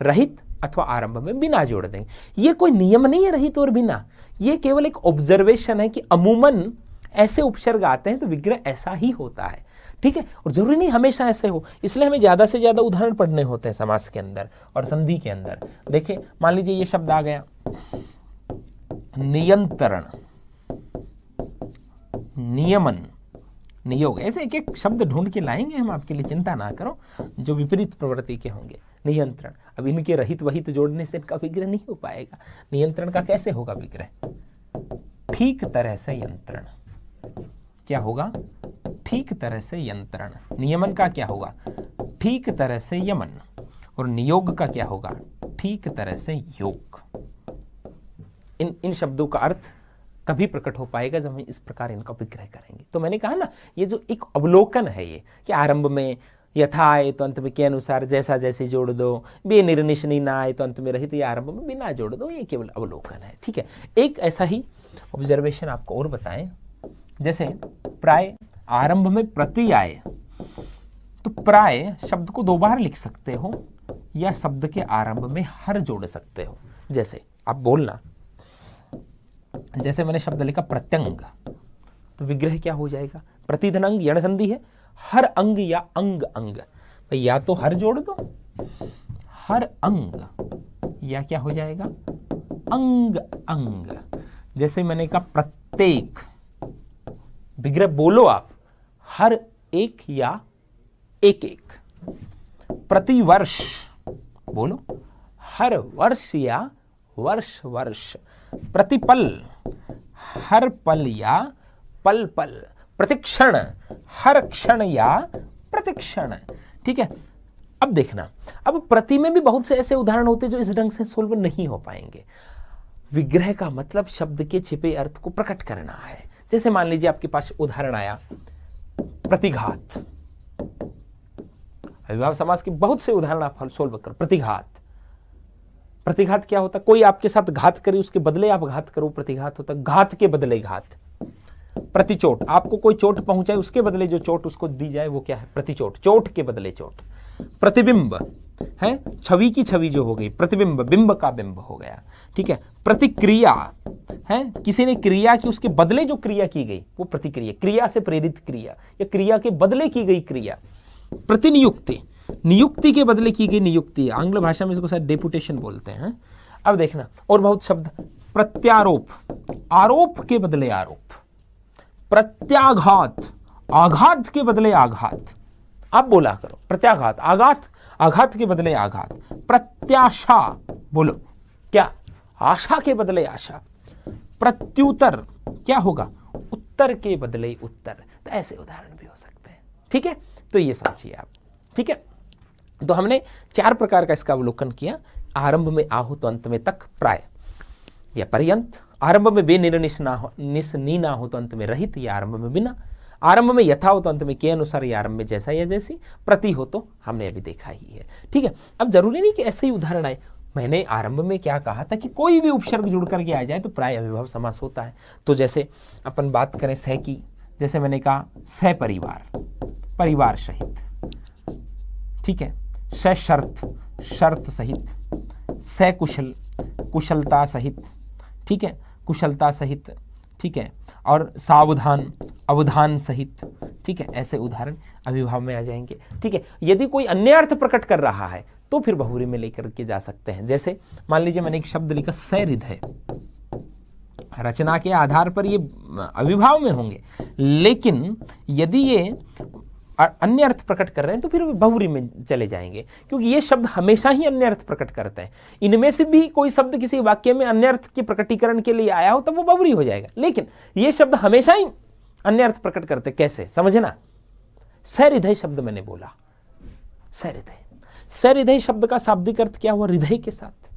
रहित अथवा आरंभ में बिना जोड़ देंगे। ये कोई नियम नहीं है रहित और बिना, ये केवल एक ऑब्जर्वेशन है कि अमूमन ऐसे उपसर्ग आते हैं तो विग्रह ऐसा ही होता है। ठीक है, और जरूरी नहीं हमेशा ऐसे हो, इसलिए हमें ज्यादा से ज्यादा उदाहरण पढ़ने होते हैं समास के अंदर और संधि के अंदर। देखिए, मान लीजिए ये शब्द आ गया नियंत्रण, नियमन, नियोग। ऐसे एक एक शब्द ढूंढ के लाएंगे हम आपके लिए, चिंता ना करो, जो विपरीत प्रवृत्ति के होंगे। नियंत्रण, अब इनके रहित वहित जोड़ने से इनका विग्रह नहीं हो पाएगा। नियंत्रण का कैसे होगा विग्रह? ठीक तरह से यंत्रण। क्या होगा? ठीक तरह से यंत्रण। नियमन का क्या होगा? ठीक तरह से यमन। और नियोग का क्या होगा? ठीक तरह से योग। इन शब्दों का अर्थ तभी प्रकट हो पाएगा जब हम इस प्रकार इनका विग्रह करेंगे। तो मैंने कहा ना, ये जो एक अवलोकन है, ये कि आरंभ में यथा आए तो अंत में के अनुसार जैसा जैसे जोड़ दो, बे निर्निशनी ना आए तो अंत में रहित, या आरंभ में बिना जोड़ दो, ये केवल अवलोकन है। ठीक है, एक ऐसा ही ऑब्जर्वेशन आपको और बताएं। जैसे प्राय आरंभ में प्रति आए तो प्राय शब्द को दो बार लिख सकते हो या शब्द के आरंभ में हर जोड़ सकते हो। जैसे आप बोलना, जैसे मैंने शब्द लिखा प्रत्यंग, तो विग्रह क्या हो जाएगा? प्रतिधन अंग, यण संधि है, हर अंग या अंग अंग। भाई या तो हर जोड़ दो, हर अंग, या क्या हो जाएगा? अंग अंग। जैसे मैंने कहा प्रत्येक, विग्रह बोलो आप, हर एक या एक एक, प्रतिवर्ष, बोलो, हर वर्ष या वर्ष वर्ष, प्रतिपल, हर पल या पल पल, प्रतिक्षण, हर क्षण या प्रतिक्षण। ठीक है, अब देखना, अब प्रति में भी बहुत से ऐसे उदाहरण होते हैं जो इस ढंग से सोल्व नहीं हो पाएंगे। विग्रह का मतलब शब्द के छिपे अर्थ को प्रकट करना है। जैसे मान लीजिए आपके पास उदाहरण आया प्रतिघात, अभिभाव समास के बहुत से उदाहरण आप सोल्व करो। प्रतिघात, प्रतिघात क्या होता? कोई आपके साथ घात करे, उसके बदले आप घात करो, प्रतिघात होता। घात के बदले घात। प्रतिचोट, आपको कोई चोट पहुंचाए, उसके बदले जो चोट उसको दी जाए वो क्या है? प्रतिचोट, चोट के बदले चोट। प्रतिबिंब है, छवि की छवि जो हो गई, प्रतिबिंब, बिंब का बिंब हो गया। ठीक है, प्रतिक्रिया है, किसी ने क्रिया की, उसके बदले जो क्रिया की गई वो प्रतिक्रिया, क्रिया से प्रेरित क्रिया या क्रिया के बदले की गई क्रिया। प्रतिनियुक्ति, नियुक्ति के बदले की गई नियुक्ति, आंग्ल भाषा में इसको शायद डेपुटेशन बोलते हैं। अब देखना और बहुत शब्द, प्रत्यारोप, आरोप के बदले आरोप। प्रत्याघात, आघात के बदले आघात। आप बोला करो, प्रत्याघात, आघात, आघात के बदले आघात। प्रत्याशा, बोलो क्या? आशा के बदले आशा। प्रत्युत्तर, क्या होगा? उत्तर के बदले उत्तर। तो ऐसे उदाहरण भी हो सकते हैं। ठीक है, तो ये समझिए आप। ठीक है, तो हमने 4 प्रकार का इसका अवलोकन किया। आरंभ में आहु तो अंत में तक प्राय या पर्यंत, आरंभ में बेनिर्निश ना हो, निस नी ना हो तो अंत में रहित या आरंभ में बिना, आरंभ में यथा हो तो अंत में के अनुसार या आरंभ में जैसा या जैसी, प्रति हो तो हमने अभी देखा ही है। ठीक है, अब जरूरी नहीं कि ऐसे ही उदाहरण आए। मैंने आरंभ में क्या कहा था कि कोई भी उपसर्ग जुड़ करके आ जाए तो प्राय अविभाव समास होता है। तो जैसे अपन बात करें सह की, जैसे मैंने कहा सह परिवार, परिवार सहित। ठीक है, सह शर्त, शर्त सहित। सह कुशल, कुशलता सहित। ठीक है, कुशलता सहित। ठीक है, और सावधान, अवधान सहित। ठीक है, ऐसे उदाहरण अविभाव में आ जाएंगे। ठीक है, यदि कोई अन्य अर्थ प्रकट कर रहा है तो फिर बहुरी में लेकर के जा सकते हैं। जैसे मान लीजिए मैंने एक शब्द लिखा सहृदय, रचना के आधार पर ये अविभाव में होंगे, लेकिन यदि ये अन्य अर्थ प्रकट कर रहे हैं तो फिर बहुरी में चले जाएंगे, क्योंकि ये शब्द हमेशा ही अन्य अर्थ प्रकट करते हैं। इनमें से भी कोई शब्द किसी वाक्य में अन्य अर्थ के प्रकटीकरण के लिए आया हो तब वो बहुरी हो जाएगा, लेकिन ये शब्द हमेशा ही अन्य अर्थ प्रकट करते। कैसे समझना? सहृदय शब्द मैंने बोला, सहृदय, सहृदय शब्द का शाब्दिक अर्थ क्या हुआ? हृदय के साथ।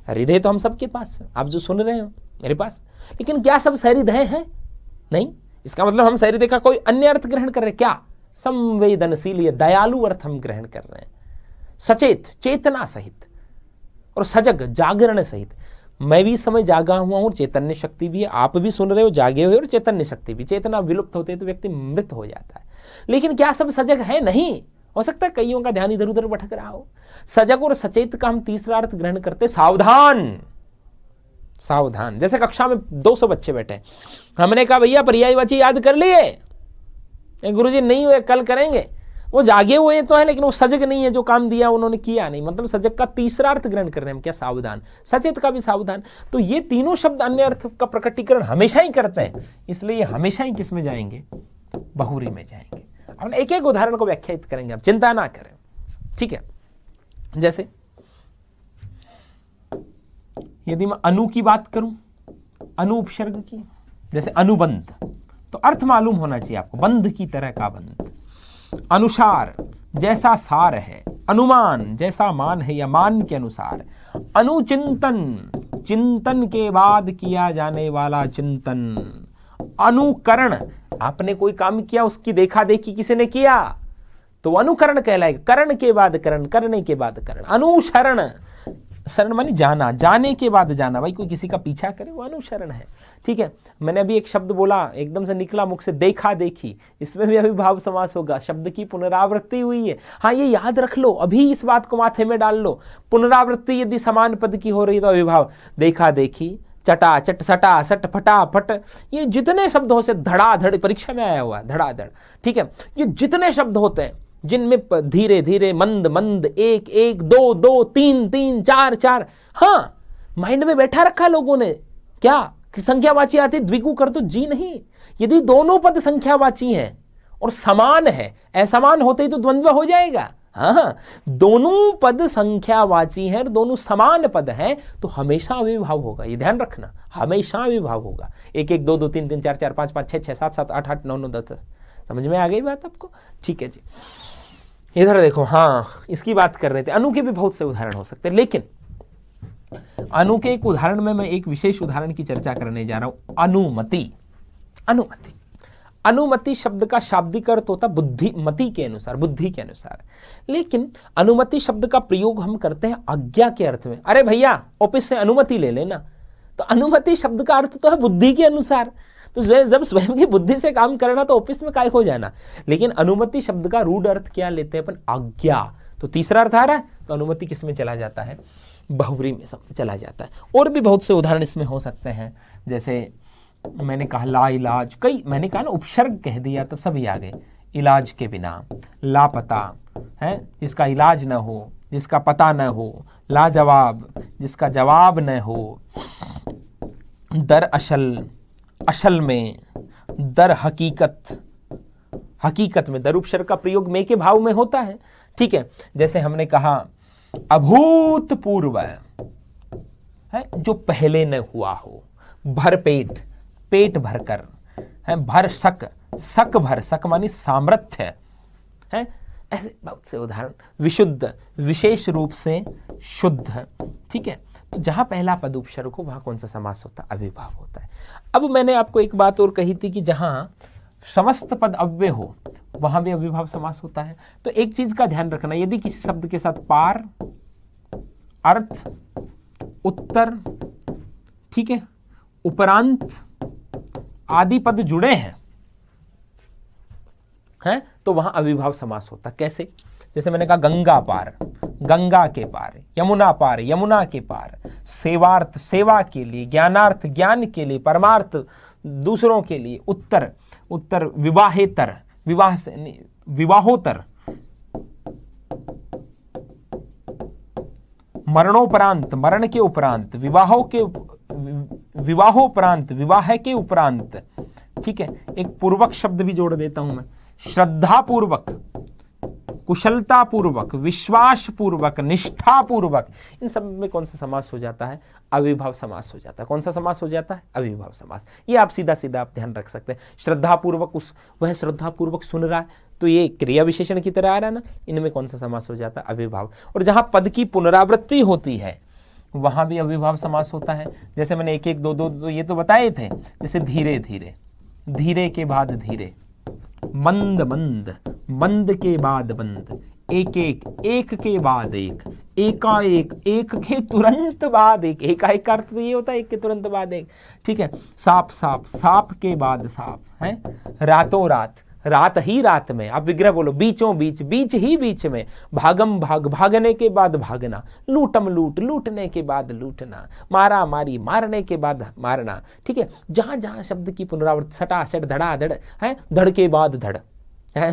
हृदय तो हम सबके पास है, आप जो सुन रहे हो मेरे पास, लेकिन क्या सब सहृदय है? नहीं। इसका मतलब हम सहृदय का कोई अन्य अर्थ ग्रहण कर रहे हैं क्या? संवेदनशील या दयालु अर्थ हम ग्रहण कर रहे हैं। सचेत, चेतना सहित, और सजग, जागरण सहित। मैं भी इस समय जागा हुआ हूं, चैतन्य शक्ति भी है, आप भी सुन रहे हो, जागे हुए, और चैतन्य शक्ति भी। चेतना विलुप्त होते तो व्यक्ति मृत हो जाता है। लेकिन क्या सब सजग है? नहीं। हो सकता है कईयों का ध्यान इधर उधर भटक रहा हो। सजग और सचेत का हम तीसरा अर्थ ग्रहण करते सावधान, सावधान। जैसे कक्षा में 200 बच्चे बैठे, हमने कहा भैया पर्यायवाची याद कर लिए, गुरुजी नहीं हुए, कल करेंगे। वो जागे हुए तो है लेकिन वो सजग नहीं है, जो काम दिया उन्होंने किया नहीं। मतलब सजग का तीसरा अर्थ ग्रहण कर रहे हैं हम क्या? सावधान। सचेत का भी सावधान। तो ये तीनों शब्द अन्य अर्थ का प्रकटीकरण हमेशा ही करते हैं, इसलिए हमेशा ही किस में जाएंगे? बहुरी में जाएंगे। अब एक एक उदाहरण को व्याख्यायित करेंगे, आप चिंता ना करें। ठीक है, जैसे यदि मैं अनु की बात करूं, अनु उपसर्ग की, जैसे अनुबंध, तो अर्थ मालूम होना चाहिए आपको, बंध की तरह का बंध। अनुसार, जैसा सार है। अनुमान, जैसा मान है या मान के अनुसार। अनुचिंतन, चिंतन के बाद किया जाने वाला चिंतन। अनुकरण, आपने कोई काम किया, उसकी देखा देखी किसी ने किया तो अनुकरण कहलाएगा। करण के बाद करण, करने के बाद करण। अनुसरण, शरण मानी जाना, जाने के बाद जाना। भाई कोई किसी का पीछा करे वो अनुसरण है। ठीक है, मैंने अभी एक शब्द बोला, एकदम से निकला मुख से, देखा देखी, इसमें भी अविभाव समास होगा। शब्द की पुनरावृत्ति हुई है। हाँ, ये याद रख लो, अभी इस बात को माथे में डाल लो। पुनरावृत्ति यदि समान पद की हो रही तो अविभाव। देखा देखी, चटा चट, सटा सट, फटा फट, ये जितने शब्द हो से, धड़ाधड़, परीक्षा में आया हुआ है धड़ाधड़। ठीक है, ये जितने शब्द होते हैं जिनमें धीरे धीरे, मंद मंद, एक एक, दो दो, तीन तीन, चार चार, हाँ माइंड में बैठा रखा लोगों ने क्या? संख्यावाची आती द्विगु कर दो, जी नहीं। यदि दोनों पद संख्यावाची हैं और समान है, असमान होते ही तो द्वंद्व हो जाएगा। हाँ, दोनों पद संख्यावाची हैं और दोनों समान पद हैं तो हमेशा अविभाव होगा, ये ध्यान रखना, हमेशा अविभाव होगा। 1 1 2 2 3 3 4 4 5 5 6 6 7 7 8 8 9 9 10 10। समझ में आ गई बात आपको? ठीक है जी। इधर देखो, हाँ इसकी बात कर रहे थे। अनु के भी बहुत से उदाहरण हो सकते हैं, लेकिन अनु के एक उदाहरण में मैं एक विशेष उदाहरण की चर्चा करने जा रहा हूं। अनुमति। अनुमति, अनुमति शब्द का शाब्दिक अर्थ होता बुद्धिमति के अनुसार, बुद्धि के अनुसार। लेकिन अनुमति शब्द का प्रयोग हम करते हैं आज्ञा के अर्थ में। अरे भैया ऑफिस से अनुमति ले लेना, तो अनुमति शब्द का अर्थ तो है बुद्धि के अनुसार। तो जब स्वयं की बुद्धि से काम करना तो ऑफिस में काय हो जाना। लेकिन अनुमति शब्द का रूढ़ अर्थ क्या लेते हैं अपन? आज्ञा। तो तीसरा अर्थ आ रहा है, तो अनुमति किस में चला जाता है? बहुव्रीहि में चला जाता है। और भी बहुत से उदाहरण इसमें हो सकते हैं, जैसे मैंने कहा ला इलाज, कई मैंने कहा ना उपसर्ग कह दिया तब सभी आ गए। इलाज के बिना, लापता है जिसका इलाज न हो, जिसका पता न हो, लाजवाब जिसका जवाब न हो, दरअसल, असल में, दर हकीकत, हकीकत में दर उपसर्ग का प्रयोग में के भाव में होता है। ठीक है, जैसे हमने कहा अभूतपूर्व है जो पहले न हुआ हो, भरपेट, पेट भरकर है, भर सक, सक भर, सक मानी सामर्थ्य है। ऐसे बहुत से उदाहरण। विशुद्ध, विशेष रूप से शुद्ध। ठीक है, तो जहां पहला पद उपसर्ग हो वहां कौन सा समास होता है? अविभाव होता है। अब मैंने आपको एक बात और कही थी कि जहां समस्त पद अव्यय हो वहां भी अविभाव समास होता है। तो एक चीज का ध्यान रखना, यदि किसी शब्द के साथ पार, अर्थ, उत्तर, ठीक है, उपरांत आदि पद जुड़े हैं तो वहां अविभाव समास होता। कैसे? जैसे मैंने कहा गंगा पार, गंगा के पार, यमुना पार, यमुना के पार, सेवार्थ, सेवा के लिए, ज्ञानार्थ, ज्ञान के लिए, परमार्थ, दूसरों के लिए, उत्तर, उत्तर, विवाहेतर, विवाह से, विवाहोत्तर, मरणोपरांत, मरण के उपरांत, विवाहोपरांत, विवाह के उपरांत। ठीक है, एक पूर्वक शब्द भी जोड़ देता हूं मैं, श्रद्धा पूर्वक, कुशलता पूर्वक, विश्वास पूर्वक, निष्ठा पूर्वक। इन सब में कौन सा समास हो जाता है? अविभाव समास हो जाता है। कौन सा समास हो जाता है? अविभाव समास। ये आप सीधा सीधा आप ध्यान रख सकते हैं। श्रद्धा पूर्वक, वह श्रद्धा पूर्वक सुन रहा है, तो ये क्रिया विशेषण की तरह आ रहा है ना। इनमें कौन सा समास हो जाता है? अविभाव। और जहां पद की पुनरावृत्ति होती है वहां भी अविभाव समास होता है। जैसे मैंने 1 1 2 2 ये तो बताए थे। जैसे धीरे धीरे, धीरे के बाद धीरे, मंद मंद, मंद के बाद मंद, एक एक, एक के बाद एक, एकाएक, एक के तुरंत बाद एक। एकाएक का अर्थ ये होता है एक के तुरंत बाद एक। ठीक है, साप साप, साप के बाद साप है, रातों रात, रात ही रात में। आप विग्रह बोलो, बीचों बीच, बीच ही बीच में, भागम भाग, भागने के बाद भागना, लूटम लूट, लूटने के बाद लूटना, मारा मारी, मारने के बाद मारना। ठीक है, जहां जहां शब्द की पुनरावृत्ति, सटा सट, धड़ा धड़ है, धड़ के बाद धड़ है,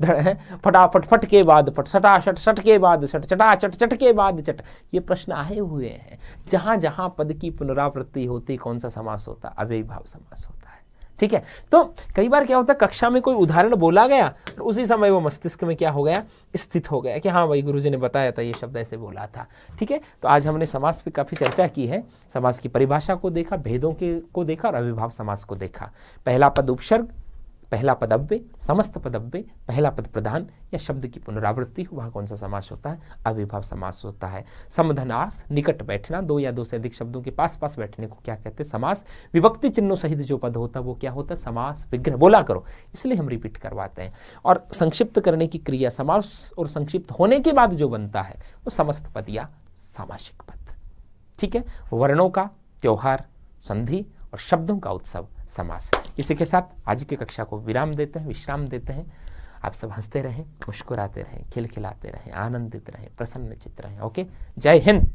धड़ है, फटाफट, फट के बाद फट, सटा सट, सट के बाद सट, चटा चट, चट के बाद चट। ये प्रश्न आए हुए हैं। जहां जहां पद की पुनरावृत्ति होती कौन सा समास होता? अव्ययीभाव समास होता है। ठीक है, तो कई बार क्या होता है, कक्षा में कोई उदाहरण बोला गया और उसी समय वो मस्तिष्क में क्या हो गया, स्थित हो गया कि हाँ भाई गुरुजी ने बताया था, ये शब्द ऐसे बोला था। ठीक है, तो आज हमने समास पे काफ़ी चर्चा की है। समास की परिभाषा को देखा, भेदों को देखा और अविभाव समास को देखा। पहला पद उपसर्ग, पहला पद अव्यय, समस्त पद अव्यय, पहला पद प्रधान या शब्द की पुनरावृत्ति हो वहाँ कौन सा समास होता है? अविभाव समास होता है। समधनास, निकट बैठना, 2 या 2 से अधिक शब्दों के पास पास बैठने को क्या कहते हैं? समास। विभक्ति चिन्हों सहित जो पद होता है वो क्या होता है? समास। विग्रह बोला करो, इसलिए हम रिपीट करवाते हैं। और संक्षिप्त करने की क्रिया, समास और संक्षिप्त होने के बाद जो बनता है वो समस्त पद या सामासिक पद। ठीक है, वर्णों का त्योहार, संधि और शब्दों का उत्सव समास। इसी के साथ आज की कक्षा को विराम देते हैं, विश्राम देते हैं। आप सब हंसते रहें, मुस्कुराते रहें, खिलखिलाते रहें, आनंदित रहें, प्रसन्नचित्त रहें। ओके, जय हिंद।